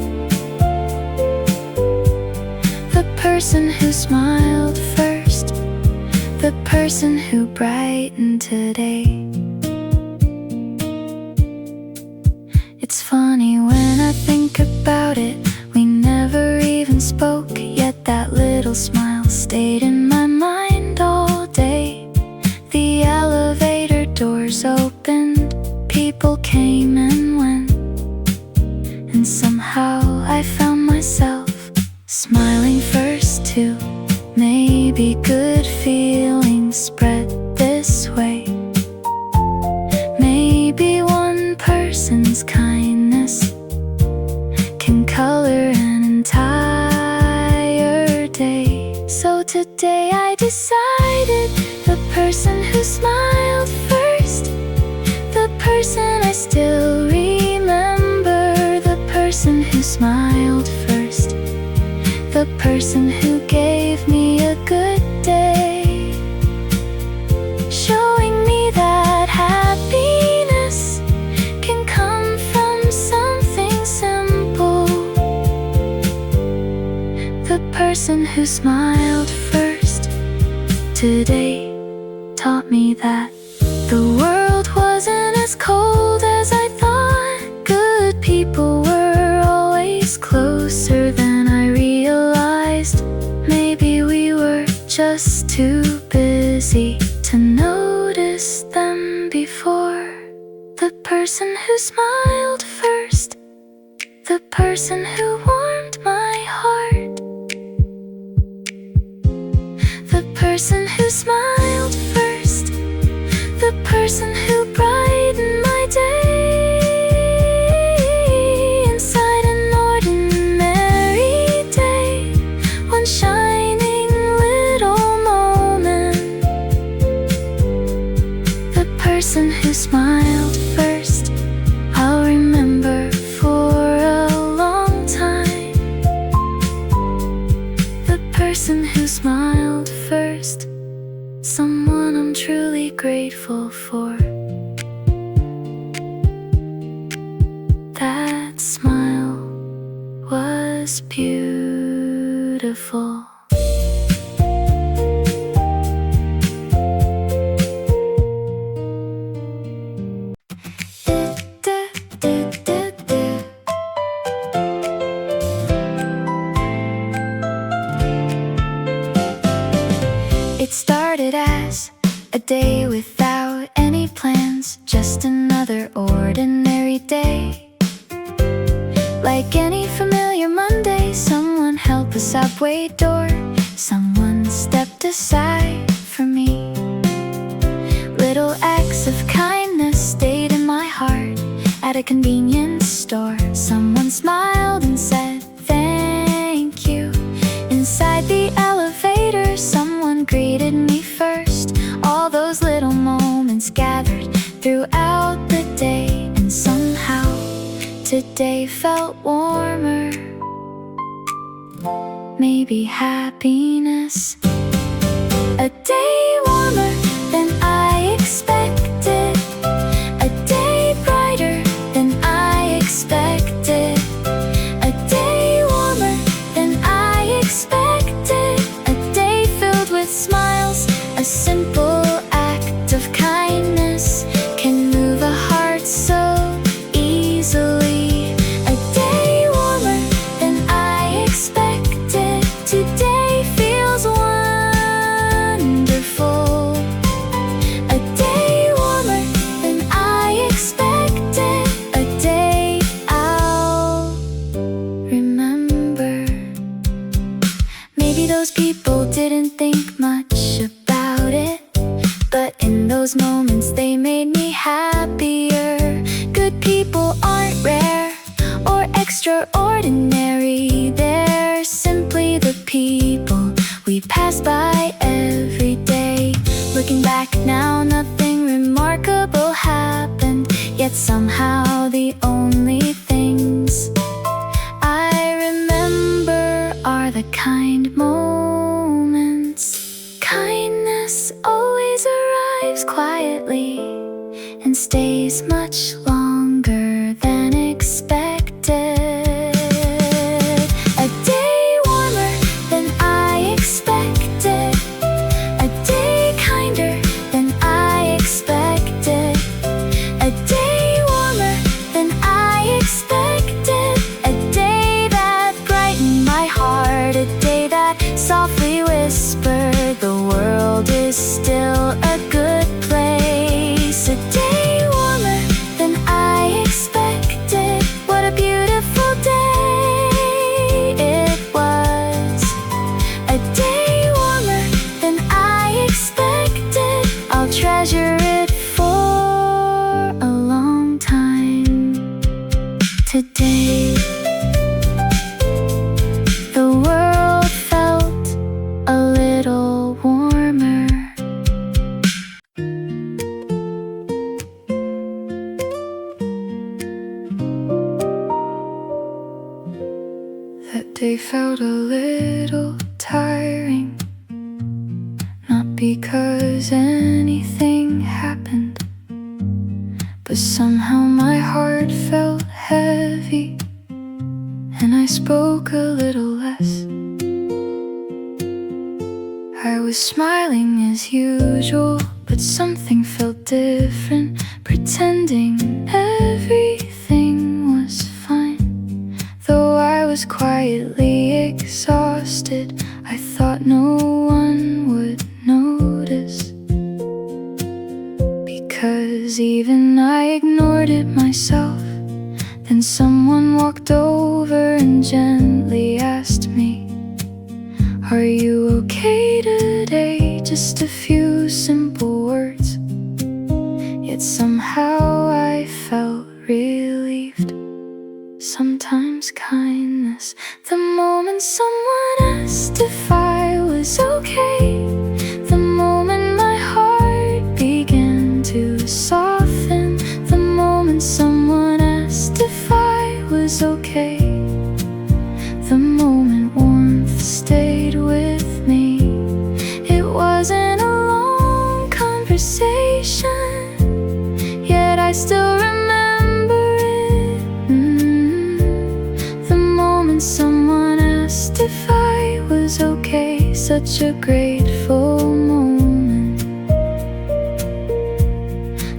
the person who smiled first, the person who brightened today. It's funny when I think about it, we never even spoke, yet that little smile stayed in my mind all day. The elevator doors opened, people came and went, and somehow I found myself smiling first too. Maybe good feelings spread this way. Maybe one person's kindness can color an entire day. So today I decided, the person who smiled first, the person I still remember, the person who smiled first, the person who gave me a good day, showing me that happiness can come from something simple. The person who smiled first today taught me that the world wasn't as cold as I thought. Good people were always closer than I realized. Maybe we were just too busy to notice them before. The person who smiled first, the person who warmed my heart, the person who smiled first, the person who brightened my day. Inside an ordinary day, one shining little moment. The person who smiled first, I'll remember for a long time. The person who smiled first, someone I'm truly grateful for. That smile was beautiful. It started as a day without any plans, just another ordinary day. Like any familiar Monday, someone held the subway door, someone stepped aside for me. Little acts of kindness stayed in my heart. At a convenience store, someone smiled and said, "Thank you." Inside the elevator, someone greeted me first. All those little moments gathered throughout the day, and somehow today felt warmer. Maybe happiness. A day warmer than I expected. A day brighter than I expected. A day warmer than I expected. A day filled with smiles. A simple act of kindness can move a heart so easily. A day warmer than I expected. Today feels wonderful. A day warmer than I expected. A day I'll remember. Maybe those people didn't think much about it, but in those moments they made me happier. Good people aren't rare or extraordinary. They're simply the people we pass by every day. Looking back now, nothing remarkable happened, yet somehow the only things I remember are the kind moments. Kindness always arrives quietly and stays much longer than expected. A day warmer than I expected. A day kinder than I expected. A day warmer than I expected. A day that brightened my heart. A day that softly whispered, the world is still a good place. A day warmer than I expected. What a beautiful day it was. A day warmer than I expected. I'll treasure it for a long time. Today the world felt a little warmer. That day felt a little tiring, not because anything happened, but somehow my heart felt heavy, and I spoke a little less. I was smiling as usual, but something felt different, pretending everything was fine. Though I was quietly exhausted, I thought no one would notice, because even I ignored Are you okay today? Just a few simple words, yet somehow I felt relieved. Sometimes kindness, the moment someone asked if I was okay, the moment my heart began to soften, the moment someone asked if I was okay, the moment warmth stayed with me. It wasn't a long conversation, yet I still remember it. The moment someone asked if I was okay, such a grateful moment.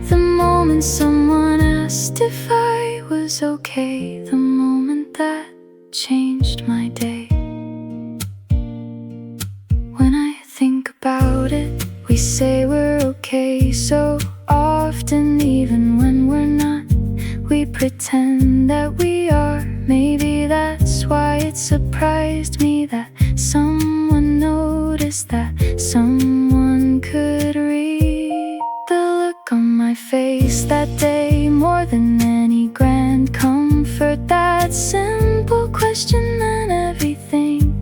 The moment someone asked if I was okay, the moment that changed my day. When I think about it, we say we're okay so often, even when we're not. We pretend that we are. Maybe that's why it surprised me that someone noticed, that someone could read the look on my face that day. More than any grand comfort, that simple question meant everything,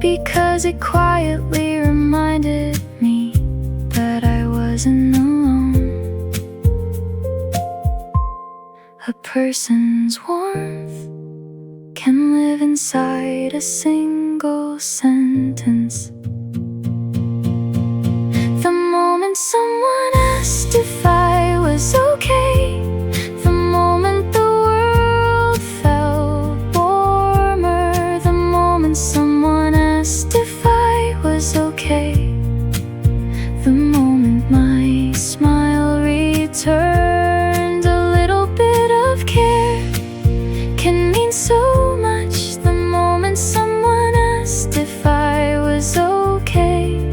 because it quietly reminded me that I wasn't alone. A person's warmth can live inside a single sentence. The moment someone asked if I was okay, the moment the world felt warmer, the moment someone asked if I was okay, the moment my smile returned. A little bit of care can mean so much. The moment someone asked if I was okay,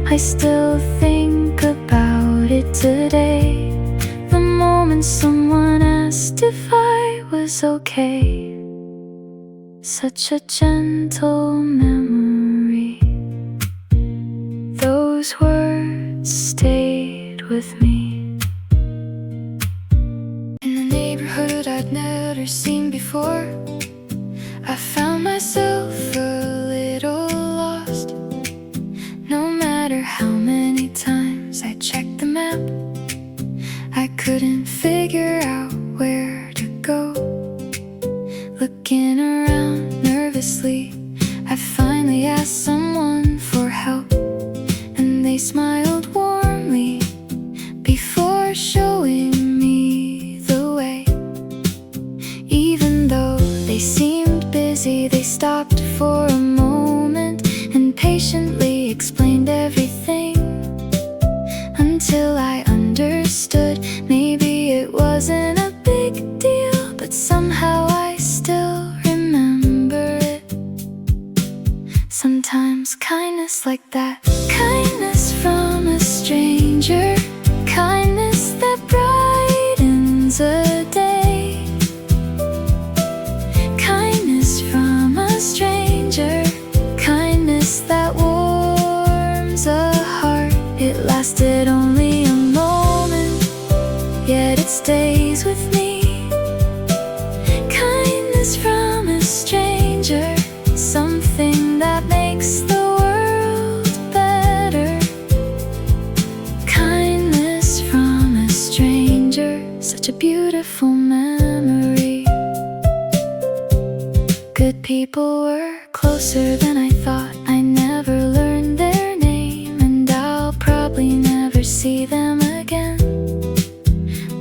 I still think about it today. The moment someone asked if I was okay, such a gentle memory. Those words stayed with me. In a neighborhood I'd never seen before, I found myself a little lost. No matter how many times I checked the map, I couldn't figure out where to go. Looking around nervously, I finally asked someone for help, and they smiled warmly before showing me the way. Even though they seemed busy, they stopped for a moment and patiently explained everything, until I understood. Maybe it wasn't a big deal, but somehow I still remember it. Sometimes kindness like that, kindness from a stranger, kindness that brightens a day, kindness from a stranger, kindness that warms a heart. It lasted only a moment, yet it stays with me. Kindness from a stranger, something that makes the world better. Kindness from a stranger, such a beautiful memory. Good people were closer than I thought. I never learned their name, and I'll probably never see them again.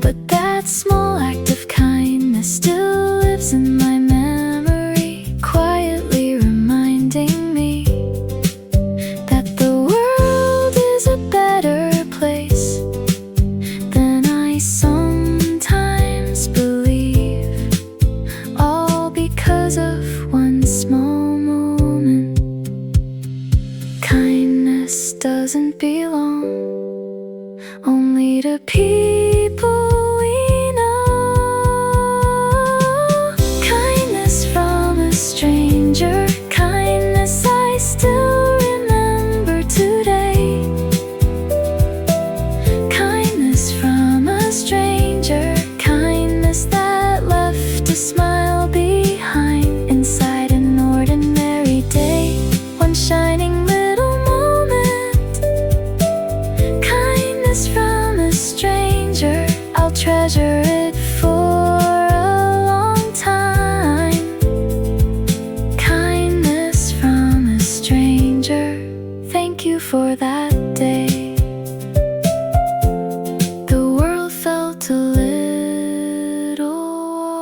But that small act of kindness still lives in my memory, quietly reminding me that the world is a better place than I sometimes believe, all because of one small moment. Kindness doesn't belong only to people we know. Kindness from a stranger, kindness I for that day. The world felt a little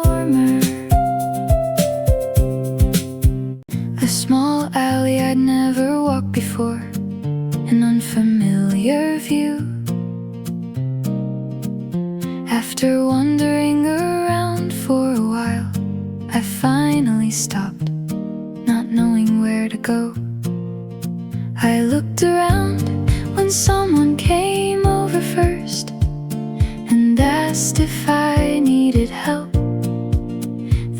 warmer. A small alley I'd never walked before, an unfamiliar view. After wandering around for a while, I finally stopped, not knowing where to go. I looked around when someone came over first and asked if I needed help.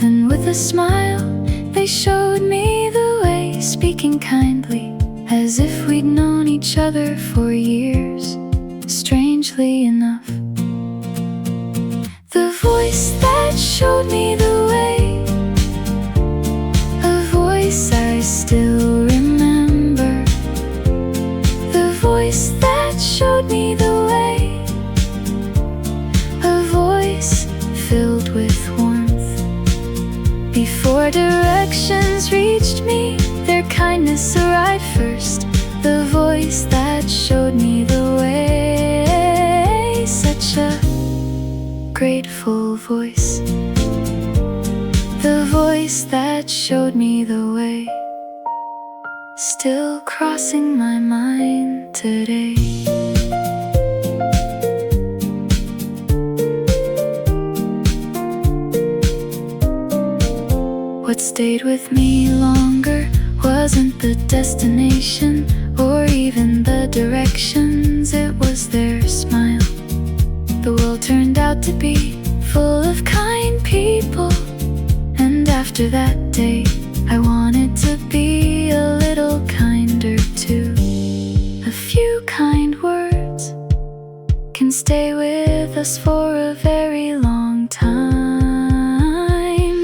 Then with a smile, they showed me the way, speaking kindly, as if we'd known each other for years. Strangely enough, the voice that showed me the way, a voice I still remember. The voice that showed me the way, a voice filled with warmth. Before directions reached me, their kindness arrived first. The voice that showed me the way, such a grateful voice. The voice that showed me the way, still crossing my mind today. What stayed with me longer wasn't the destination or even the directions, it was their smile. The world turned out to be full of kind people, and after that day, I wanted to be a little kinder too. A few kind words can stay with us for a very long time.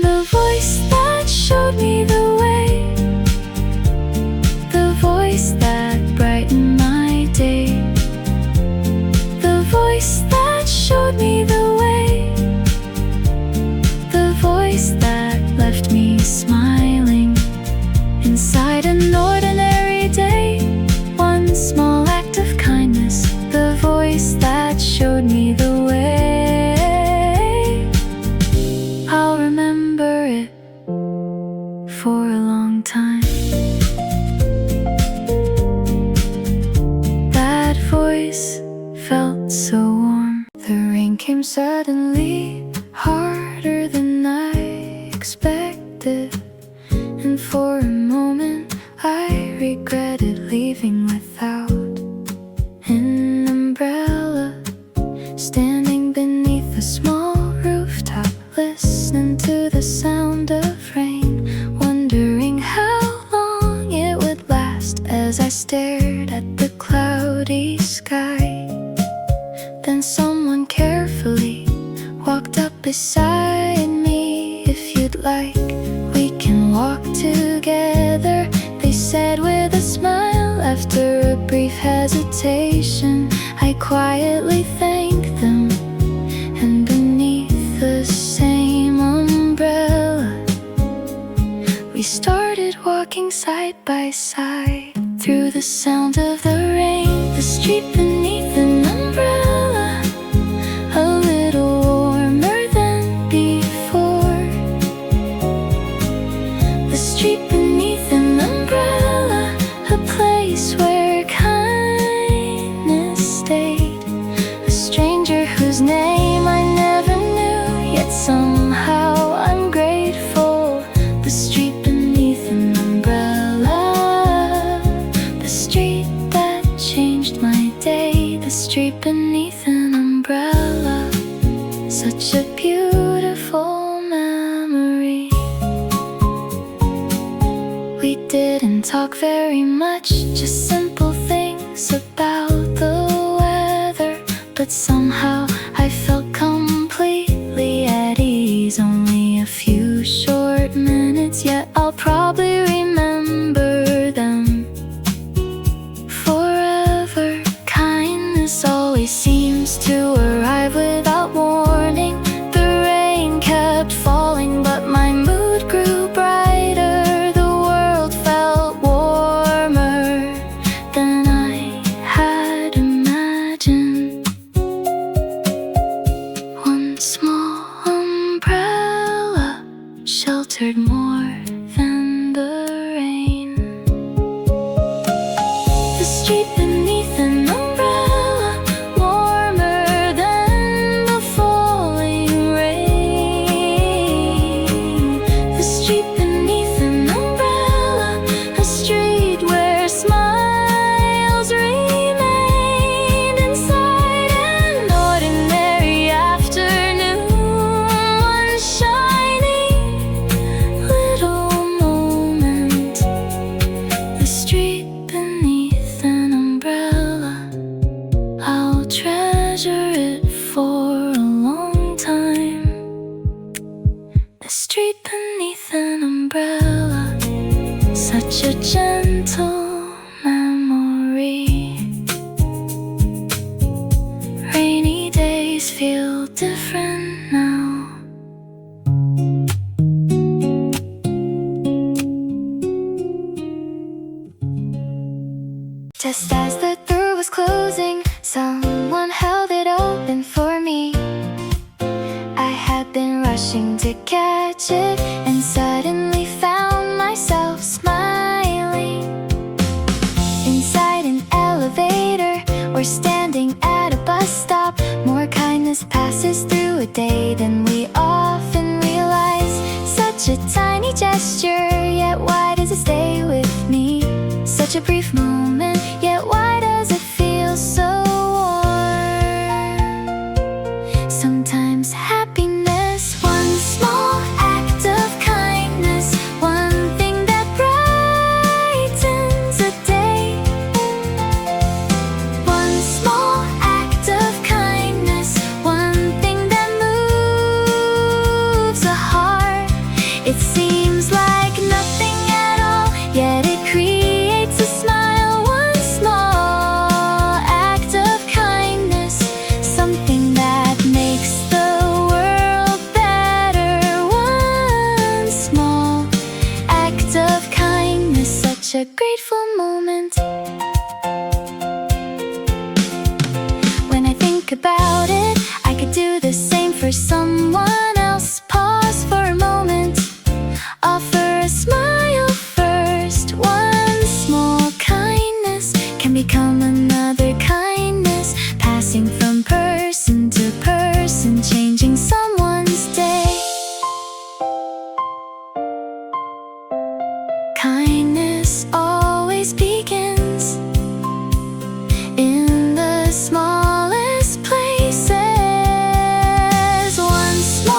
The voice that showed me the way, the voice that brightened my day, the voice that showed me the way, the voice that left me smiling inside an ordinary day. One small act of kindness, the voice that showed me the way. I'll remember it for a long time. That voice felt so warm. The rain came suddenly, harder than I expected, and for a moment I regretted leaving without an umbrella. Standing beneath a small rooftop, listening to the sound of rain, wondering how long it would last as I stared at the cloudy sky. Then someone carefully walked up beside me. If you'd like, we can walk together, they said with a smile. After a brief hesitation, I quietly thanked them, and beneath the same umbrella, we started walking side by side through the sound of the rain. The street beneath an umbrella, a little warmer than before. The street beneath an umbrella, a place where kindness stayed. A stranger whose name I never knew, yet somehow I'm grateful. The street beneath an umbrella, the street that changed my day. The street beneath an umbrella, such a beautiful memory. We didn't talk very much, just simple things about the weather, but somehow I felt completely at ease. Only a few short minutes, yet I'll probably remember them forever. Kindness always seems to arrive without warning. The rain kept falling, but my mood grew brighter. The world felt warmer than I The street beneath an umbrella, warmer than the falling rain. The street beneath an umbrella, a street where smiles remained inside an ordinary afternoon. One shining little moment. The street beneath an umbrella, I'll treasure it for a long time. The street beneath an umbrella, such a gentle memory. Rainy days feel different now. Just as the door was closing, someone held it open for me. I had been rushing to catch it and suddenly found myself smiling. Inside an elevator or standing at a bus stop, more kindness passes through a day than we often realize. Such a tiny gesture, yet why does it stay with me? Such a brief moment, yet why does it feel so warm? Sometimes happiness, one small act of kindness, one thing that brightens a day. One small act of kindness, one thing that moves a heart. It seems like nothing at all, yet it creates a smile. One small act of kindness, something that makes the world better. One small act of kindness, such a grateful moment. When I think about it, I could do the same for someone else. Pause for a moment, offer a smile first. One small kindness can become another kindness, passing from person to person, changing someone's day. Kindness always begins in the smallest places. One small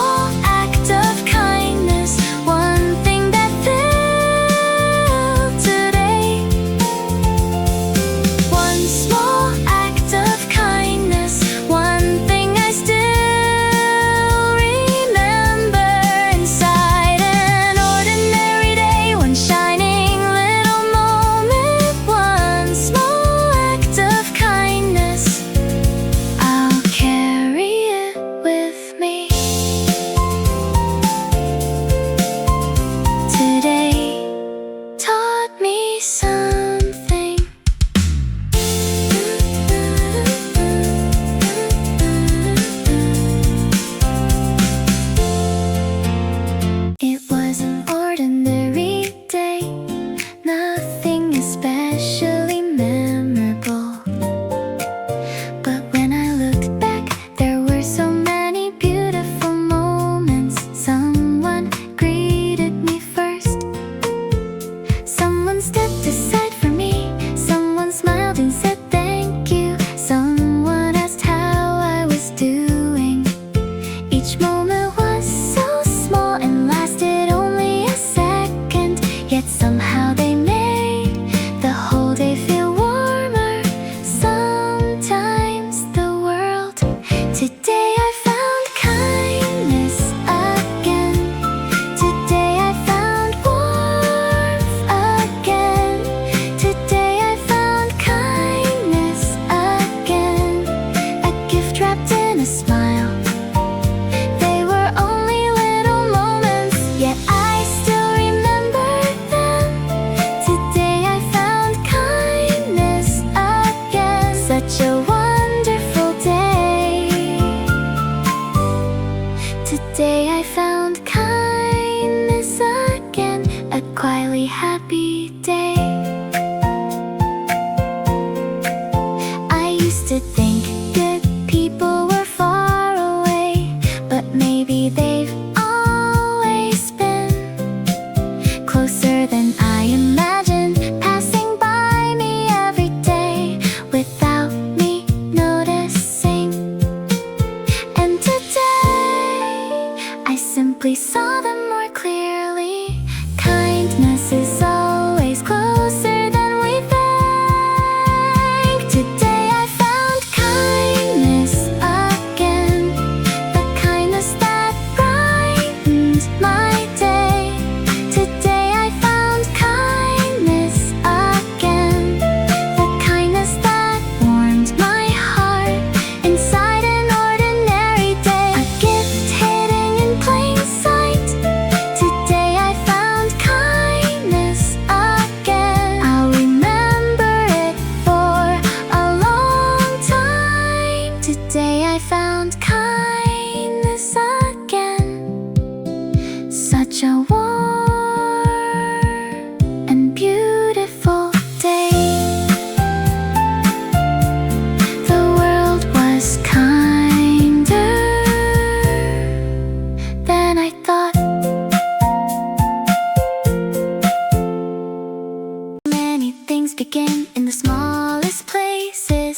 begin in the smallest places.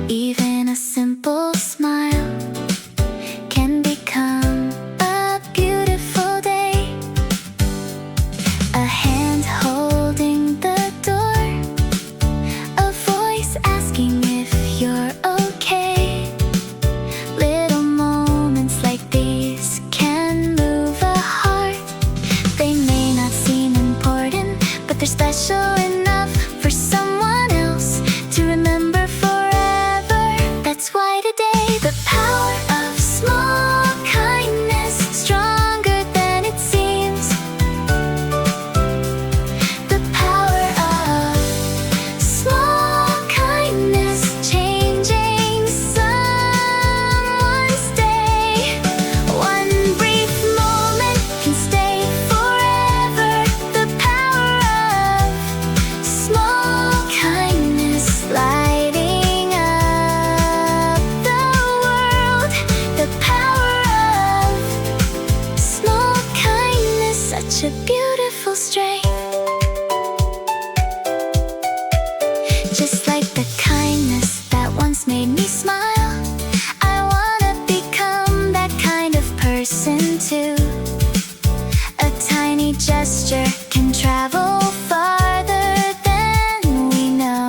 Even a simple smile can become a beautiful day. A hand holding the door, a voice asking if you're okay. Little moments like these can move a heart. They may not seem important, but they're special enough for someone else to remember forever. That's why today the power of small kindness, stronger than it seems. The power of small kindness, changing someone's day. One brief moment can stay forever. The power of small kindness, lighting up the world. The power of small kindness, such a beautiful strength. Just like the kindness that once made me smile, I wanna become that kind of person too. A tiny gesture can travel farther than we know,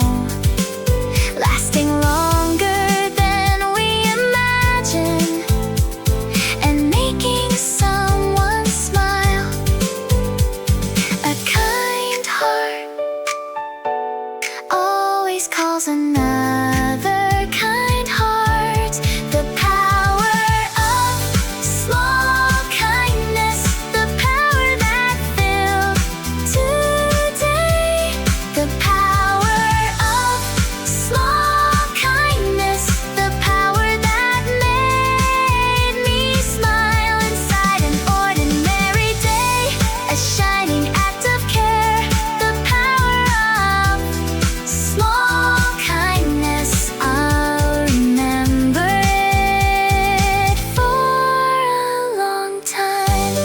lasting longer than we imagine, and making someone smile. A kind heart always calls another kind heart. The power of small kindness, the power that filled today. The power of small kindness, the power that made me smile inside an ordinary day. A shining act of care. The power of small kindness, I'll remember it for a long time.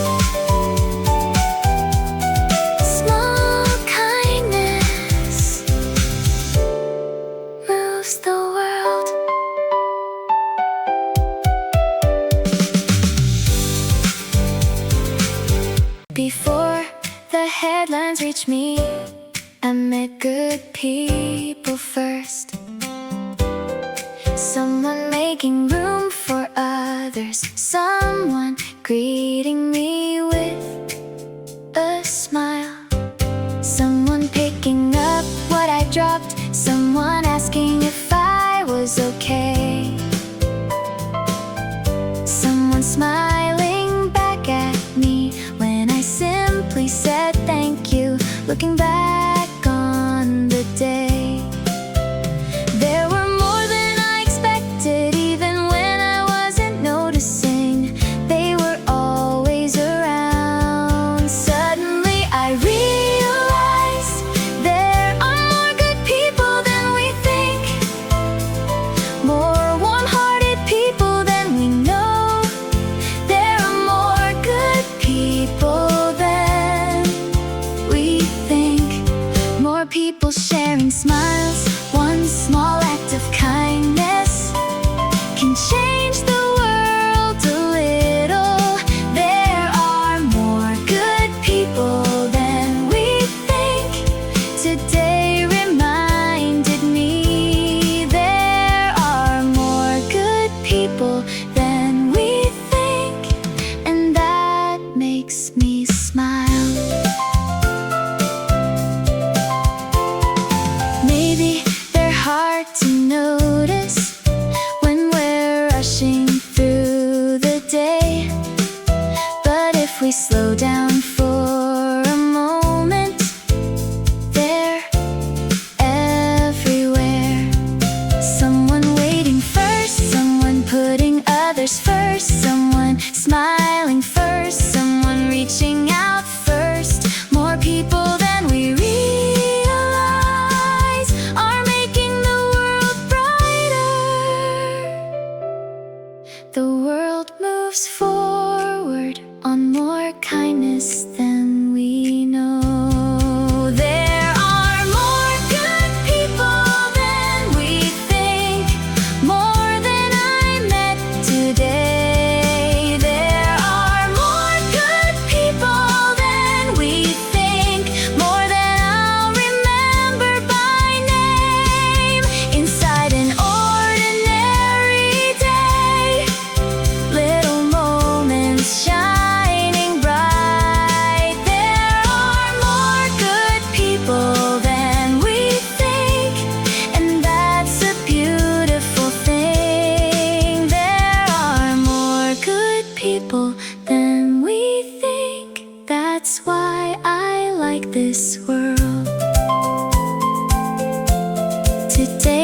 Small kindness moves the world. Before the headlines reach me, I met good people first. Someone making room for others, someone greeting me with a smile, someone picking up what I dropped, someone asking if I was okay, someone smiling back at me when I simply said thank you. Looking back on the day, there were more than I expected, even when I wasn't noticing. They were always around. Suddenly I realized there are more good people than we think, more warm-hearted people than we know. There are more good people than we think, more people sharing smiles. One small act of kindness can change the world a little. There are more good people than we think. Today reminded me there are more good people than we think, and that makes me smile. Maybe they're hard to know,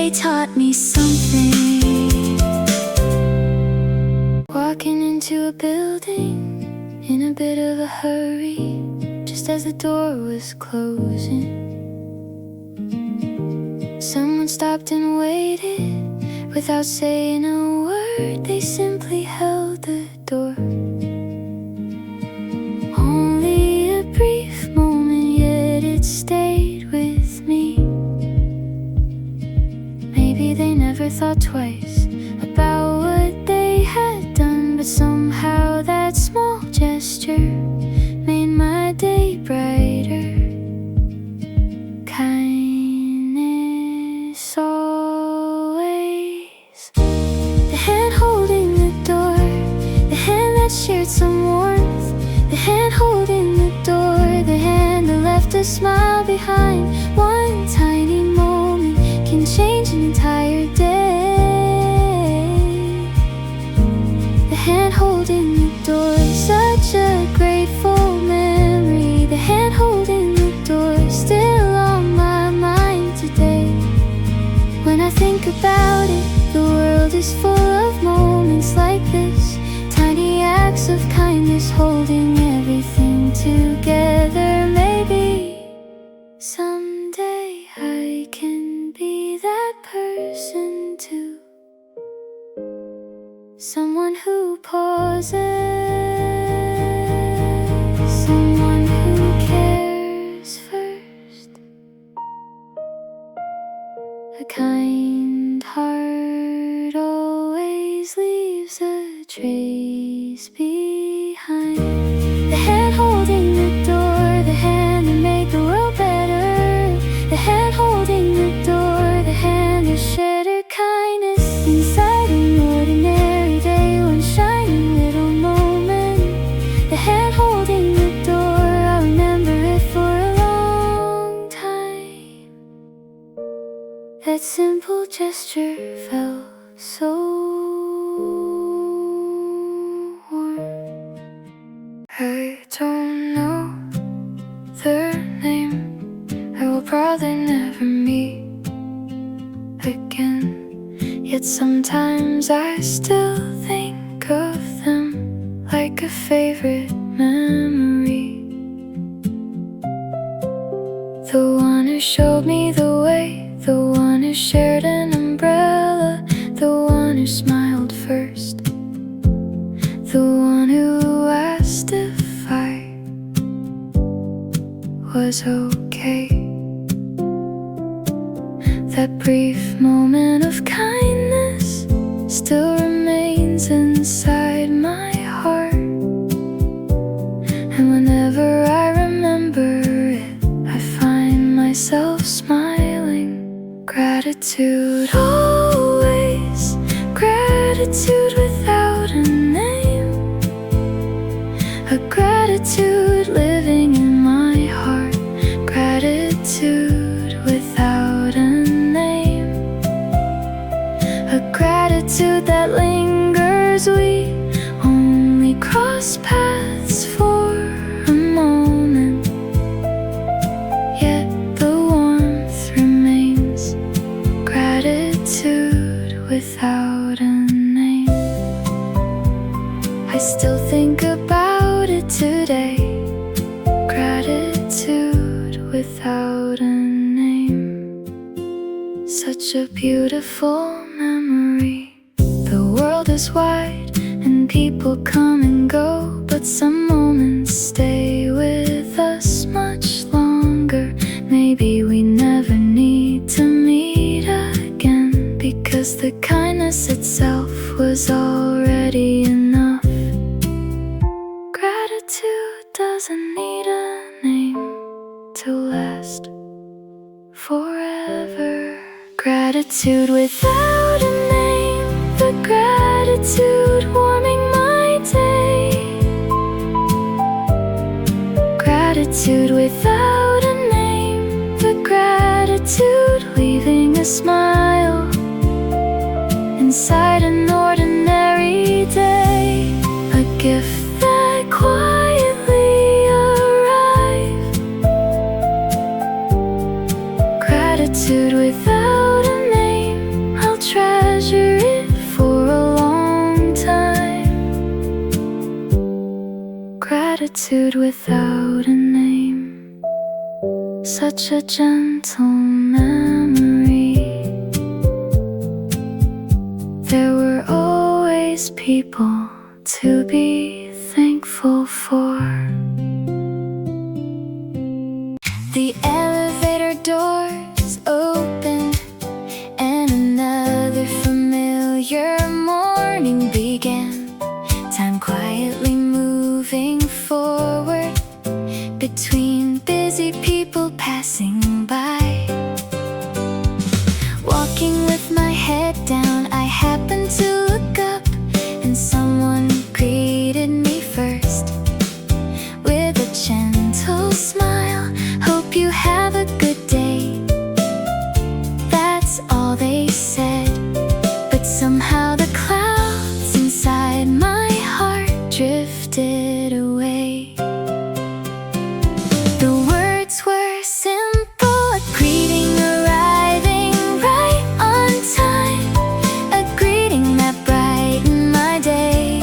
they taught me something. Walking into a building in a bit of a hurry, just as the door was closing. Someone stopped and waited. Without saying a word, they simply held the door. Only a brief moment, yet it stayed with me. Maybe they never thought twice about what they had done, but somehow that small gesture made my day brighter. Kindness always. The hand holding the door, the hand that shared some warmth, the hand holding the door, the hand that left a smile behind. One tiny moment can change an entire day. The hand holding the door, such a grateful memory. The hand holding the door, still on my mind today. When I think about it, the world is full of moments like this. Tiny acts of kindness holding everything together. Maybe someday I can be that person too. Someone who pauses, someone who cares first. A kind heart always leaves a trace behind. The hand holding the door, the hand that made the world better. The hand holding the door, the hand that shattered kindness inside an ordinary day. One shining little moment. The hand holding the door, I'll remember it for a long time. That simple gesture felt so warm. I don't know their name, I will probably never meet again. Yet sometimes I still think of them like a favorite memory. The one who showed me the way, the one who shared an umbrella, the one who smiled first, the one who asked if I was okay. That brief moment of kindness still remains inside my heart. And whenever I remember it, I find myself smiling. Gratitude always, gratitude without a name. A gratitude living in my heart. Gratitude without a name. A gratitude that lingers. We only cross paths for a moment, yet the warmth remains. Gratitude without a name. I still think about it today. Gratitude without a name. Such a beautiful memory. The world is wide and people come and go, but some moments stay with us much longer. Maybe we never need to meet again, because the kindness itself was already enough. Gratitude doesn't need a name to last forever. Gratitude without a name. The gratitude warming my day. Gratitude without a name. The gratitude leaving a smile inside an ordinary day. A gift that quietly arrived. Gratitude without a name. gratitude without a name, such a gentle memory. There were always people to be thankful for. The elevator doors opened, and another familiar morning began. Time quietly moving forward between busy people passing by. Walking with my head down, I happened to look up, and someone greeted me first with a gentle smile. Hope you have a good day. That's all they said, but somehow the clouds inside my heart drifted away. The words were simple, a greeting arriving right on time, a greeting that brightened my day,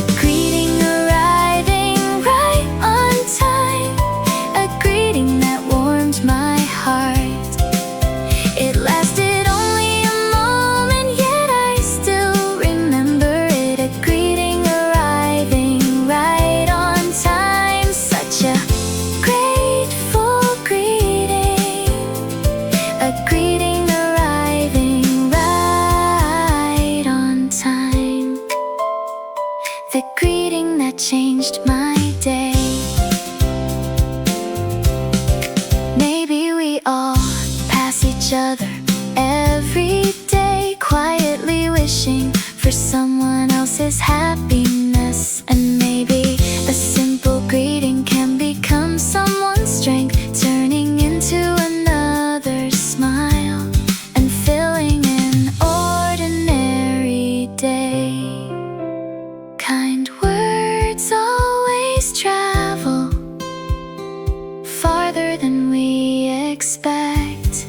a greeting arriving right on time, a greeting that warmed my heart. It lasted only a moment, yet I still remember it. A greeting arriving right on time, such a grateful greeting. A greeting arriving right on time. The greeting that changed my day. Maybe we all pass each other every day, quietly wishing for someone else's happiness. And maybe a simple greeting can become someone's strength, turning into another smile and filling an ordinary day. Kind words always travel farther than we expect.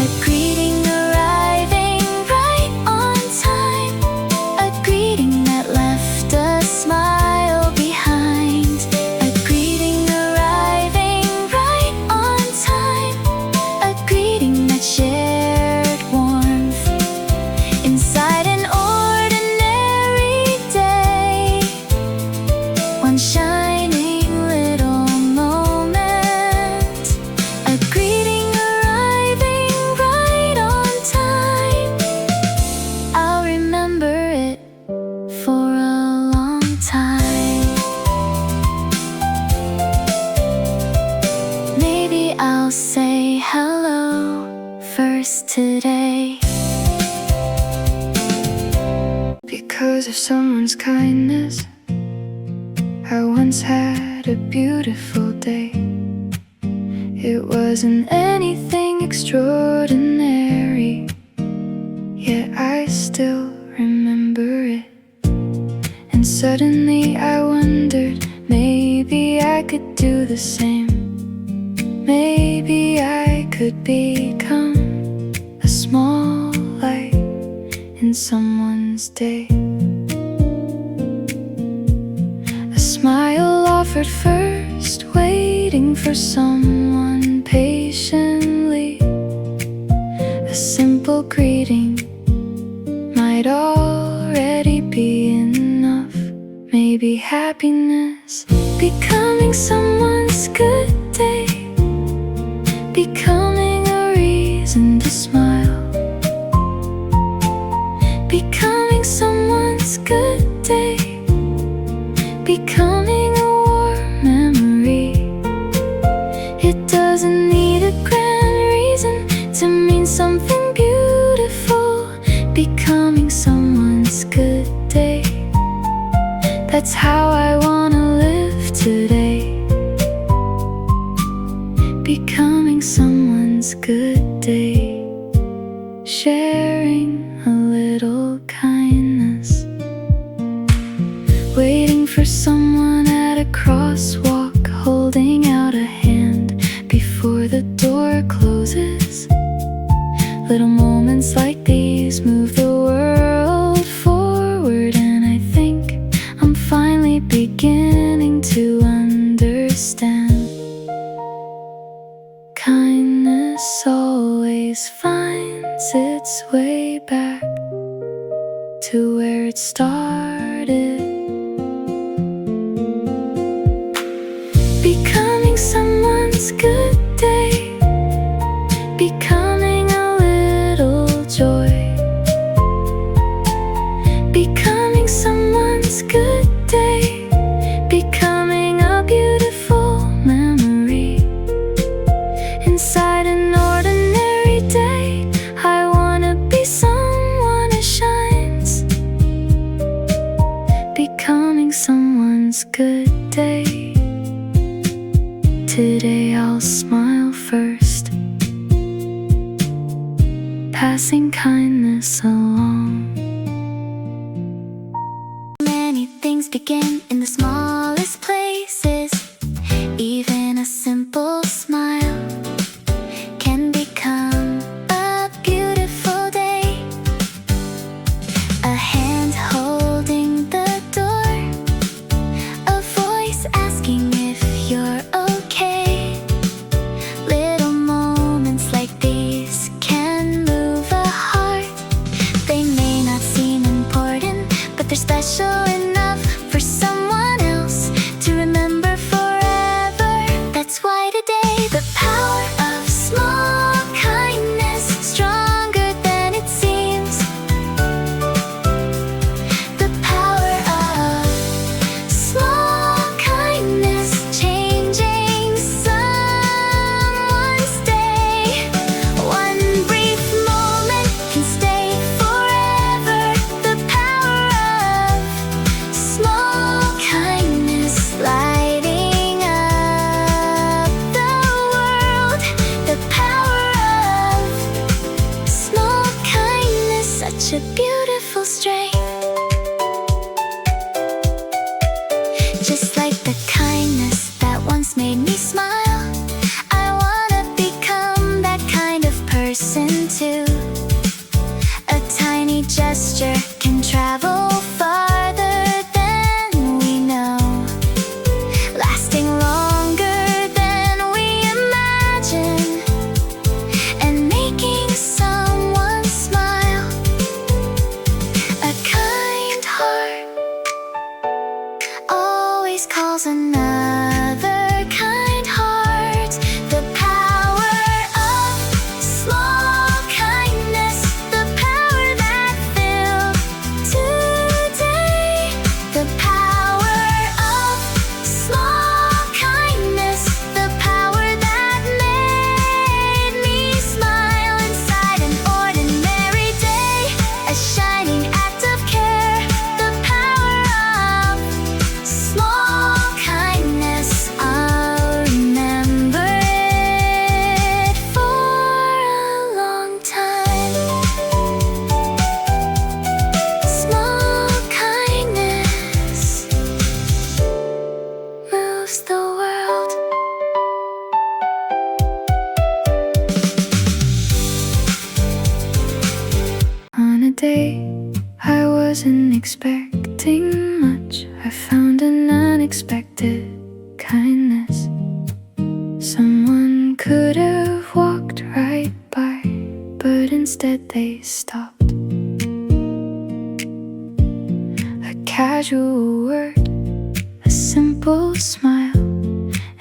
A greeting arriving right on time, a greeting that left a smile behind. A greeting arriving right on time, a greeting that shared warmth inside an ordinary day. One shining little moment, a greeting arriving right on time. I'll remember it for a long time. Maybe I'll say hello first today. Because of someone's kindness, I once had a beautiful day. It wasn't anything extraordinary, yet I still remember it. And suddenly I wondered, maybe I could do the same. Maybe I could become a small light in someone's day. A smile offered first, waiting for someone patiently. A simple greeting might already be enough. Maybe happiness, becoming someone's good day, becoming a reason to smile, becoming someone's good day, becoming a warm memory. It doesn't need a grand reason to mean something beautiful. Becoming someone's good day, that's how I wanna live today. Becoming someone's good day, sharing a little kindness, waiting for someone at a crosswalk, holding out a hand before the door closes. Little moments like these move the world forward, and I think I'm finally to understand. Kindness always finds its way back to where it started. Becoming someone's good day, becoming a little joy, becoming someone's good day, becoming a beautiful memory. Inside an ordinary day, I wanna be someone who shines. Becoming someone's good day. Today I'll smile first, passing kindness along. Many things begin in the smallest places. Even a simple smile can become a beautiful day. A hand holding the door, a voice asking if you're okay. Little moments like these can move a heart. They may not seem important, but they're special enough for someone else to remember forever. That's why today, the power of small kindness, stronger than it seems. The power of small kindness, changing someone's day. One brief moment can stay forever. The power of small kindness, lighting up the world. The power of small kindness, such a beautiful strength. Just like the kindness that once made me smile, I wanna become that kind of person too. A tiny gesture can travel farther than we know, lasting longer than we imagine, and making someone smile. A kind heart always calls another kind heart. The power of small kindness, the power that filled today. The power of small kindness, the power that made me smile. Inside an ordinary day, a shining act of care. The power of small kindness, I'll remember it for a long time. Small kindness moves the world. On a day I wasn't expecting much, I found an unexpected kindness. Someone could have walked right by, but instead they stopped. A casual word, a simple smile,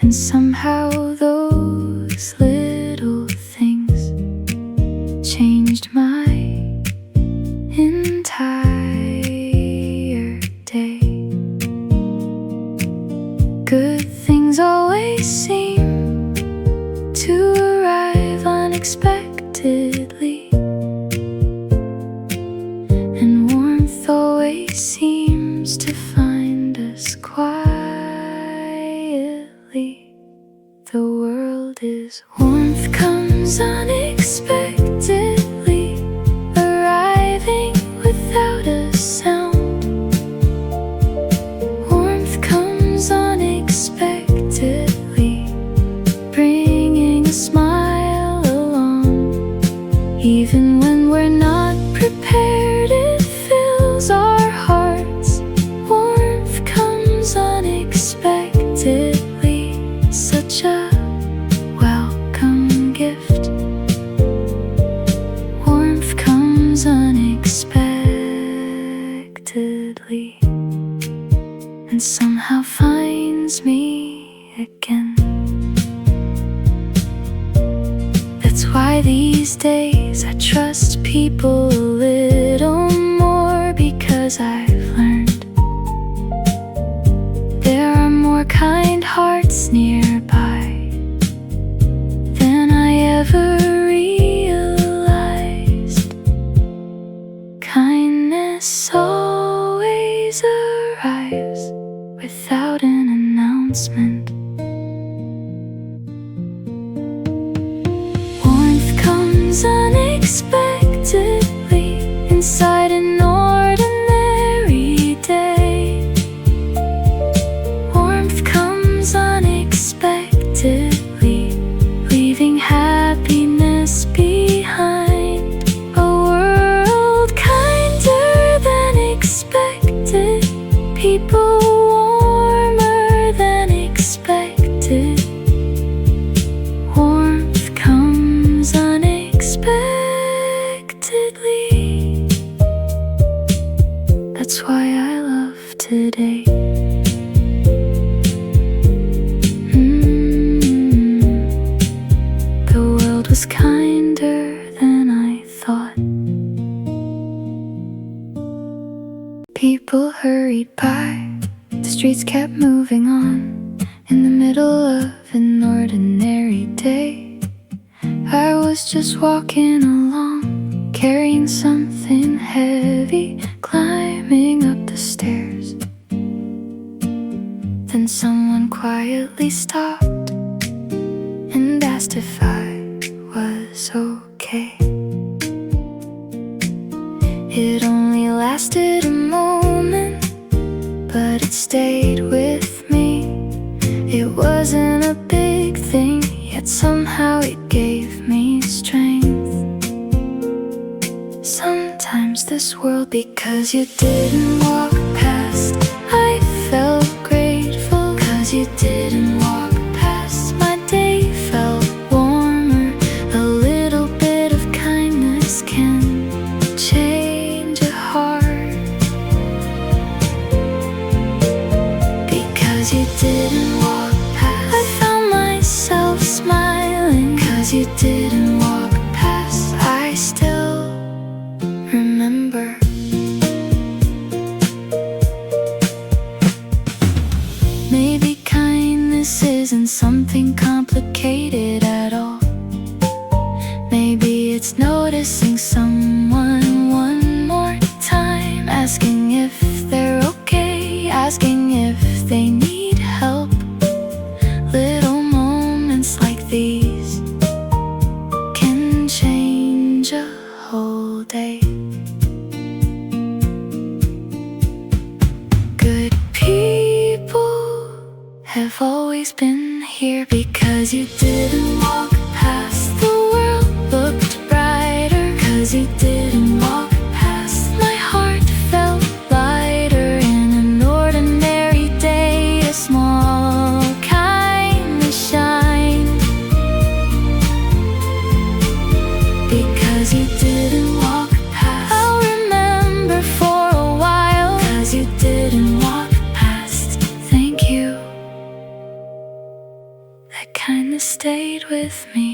and somehow those little things changed my entire day. Good things always seem to arrive unexpectedly, and warmth always seems to find us quietly. The world is warmth comes unexpectedly, arriving without a sound. Warmth comes unexpectedly, bringing a smile along. Even when we're not prepared, it fills our hearts. Warmth comes unexpectedly. why these days I trust people a little more, because I've learned there are more kind hearts nearby than I ever realized. Kindness always arrives without an announcement. Warmth comes unexpectedly inside an ordinary day. Warmth comes unexpectedly, leaving happiness behind. A world kinder than expected, people warmer than expected. Warmth comes unexpectedly. That's why I love today. The world was kinder than I thought. People hurried by, the streets kept moving on. In the middle of an ordinary day, I was just walking along, carrying something heavy, climbing up the stairs. Then someone quietly stopped and asked if I was okay. It only lasted a moment, but it stayed with me. It wasn't a big thing, yet somehow it gave me strength. Sometimes this world, because you didn't walk past, I felt grateful. 'Cause you didn't walk past, my day felt warmer. A little bit of kindness can change a heart. Because you didn't walk past, I found myself smiling. 'Cause you didn't walk past, I still remember. Maybe kindness isn't something complicated at all. Maybe it's noticing someone one more time, asking if they're okay, asking if they need help. Little moments like these can change a whole day. Good people have always been here. Because you didn't walk past, the world looked brighter. 'Cause you didn't walk past, my heart felt lighter. In an ordinary day, a small kindness shined. Because you didn't walk past, I'll remember for a while. 'Cause you didn't walk past, thank you. That kindness stayed with me.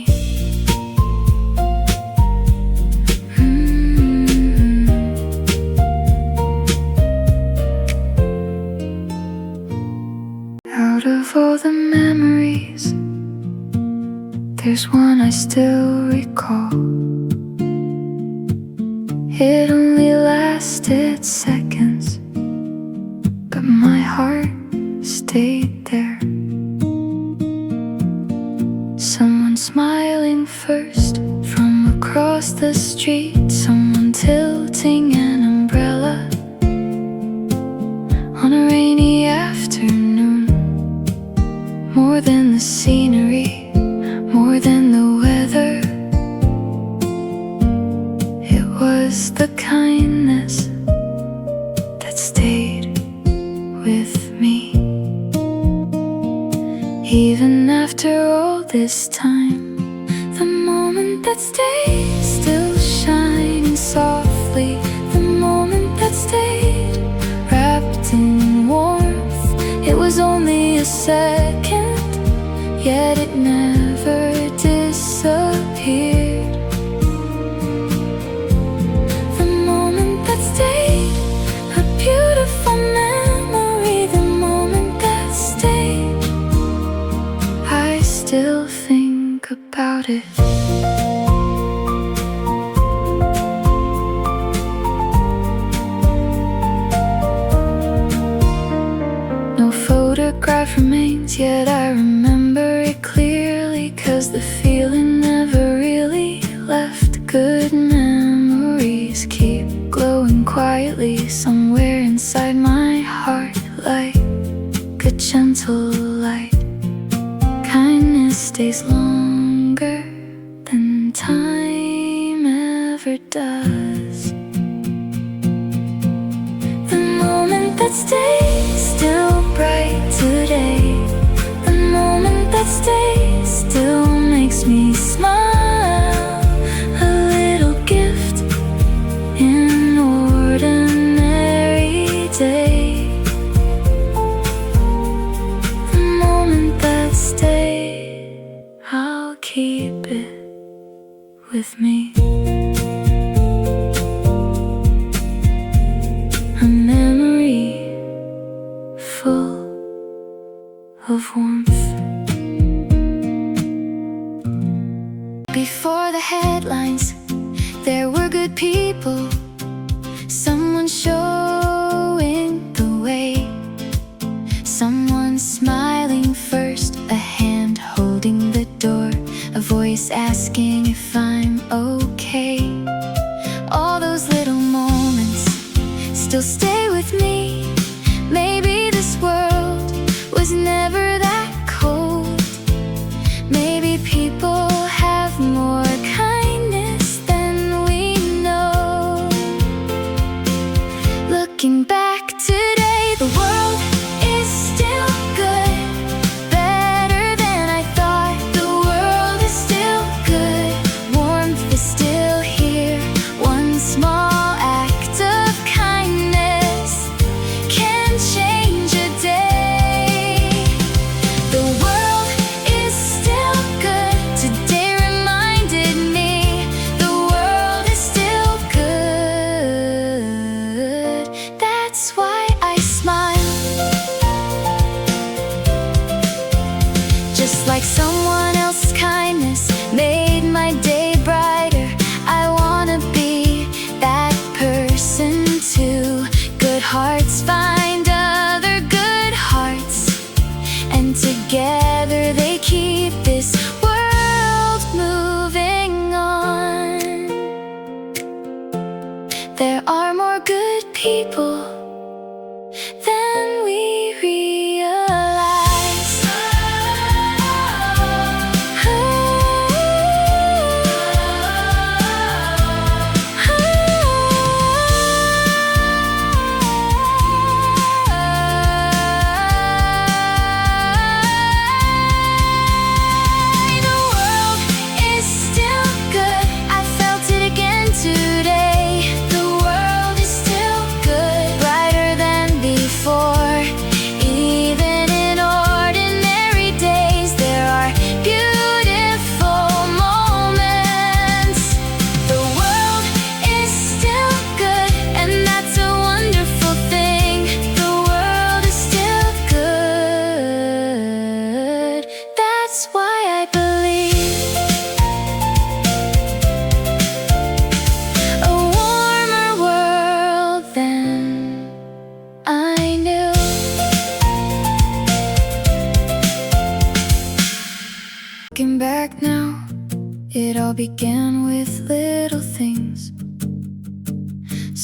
Out of all the memories, there's one I still recall. It only lasted seconds, but my heart stayed there. Someone smiling first from across the street, someone tilting an umbrella on a rainy afternoon. More than the scenery, more than the weather, it was the kindness that stayed with me. Even after all this time, the moment that stays still shining softly. The moment that stayed wrapped in warmth. It was only a second, yet it never disappeared. disappeared. The moment that stayed, a beautiful memory. The moment that stayed, I still think about it. No photograph remains, yet I remember it clearly, 'cause the feeling never really left. Good memories keep glowing quietly somewhere inside my heart, like a gentle light. Kindness stays longer than time ever does. The moment that stays still bright today. The moment that stays still makes me smile. A little gift in ordinary day. The moment that stays, I'll keep it with me. A memory full of warmth. Before the headlines, there were good people. Someone showing the way. Someone smiling first, a hand holding the door, a voice asking if I'm okay. All those little moments still stay with me. Maybe this world was never that cold. Maybe people have more kindness than we know. Looking back today, the world is still good, better than I thought. The world is still good, warmth is still here. One small act of kindness can change a day. The world is still good, today reminded me. The world is still good, that's why I smile. Just like someone else's kindness made my day brighter, I wanna be that person too. Good hearts find other good hearts, and together they keep this world moving on. There are more good people than we realize. The world is still good, I felt it again today. The world is still good, brighter than before. Even in ordinary days, there are beautiful moments. The world is still good, and that's a wonderful thing. The world is still good, that's why I believe. A warmer world than I knew. Looking back now, it all began with little things.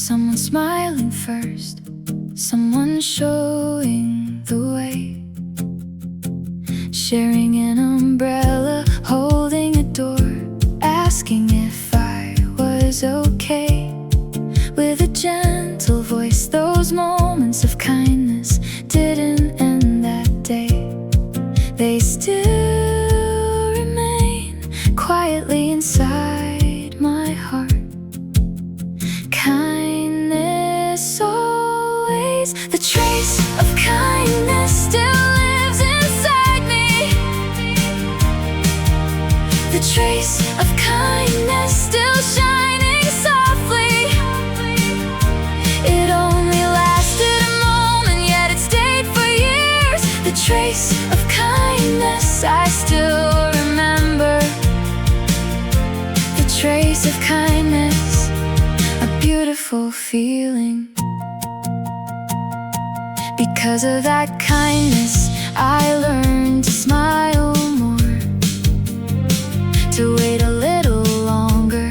Someone smiling first, someone showing the way. Sharing an umbrella, holding a door, asking if I was okay. With a gentle voice, those moments of kindness didn't end that day. They still remain quietly inside my heart. Kindness always, the trace of kindness still lives inside me. The trace of kindness kindness still shining softly. It only lasted a moment, yet it stayed for years. The trace of kindness I still remember. The trace of kindness, a beautiful feeling. Because of that kindness, I learned to smile more, to wait a little longer,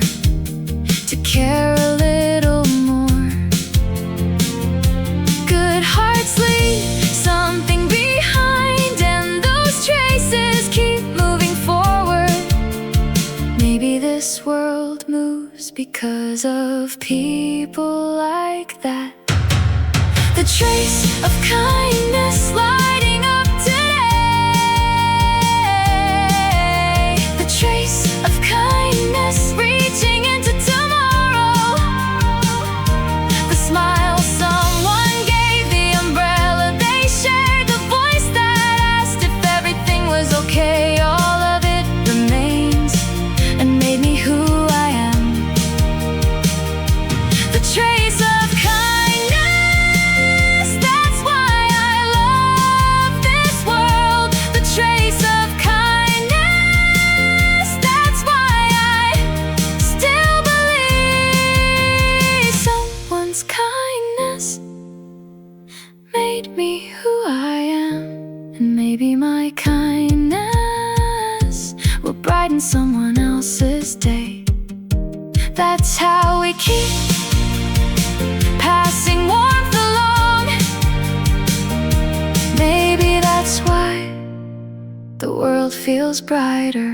to care a little more. Good hearts leave something behind, and those traces keep moving forward. Maybe this world moves because of people like that. The trace of kindness lighting up today. The trace of kindness reaching into tomorrow. The smile someone gave, the umbrella they shared, the voice that asked if everything was okay. All of it remains and made me who I am. The trace of me who I am, and maybe my kindness will brighten someone else's day. That's how we keep passing warmth along. Maybe that's why the world feels brighter.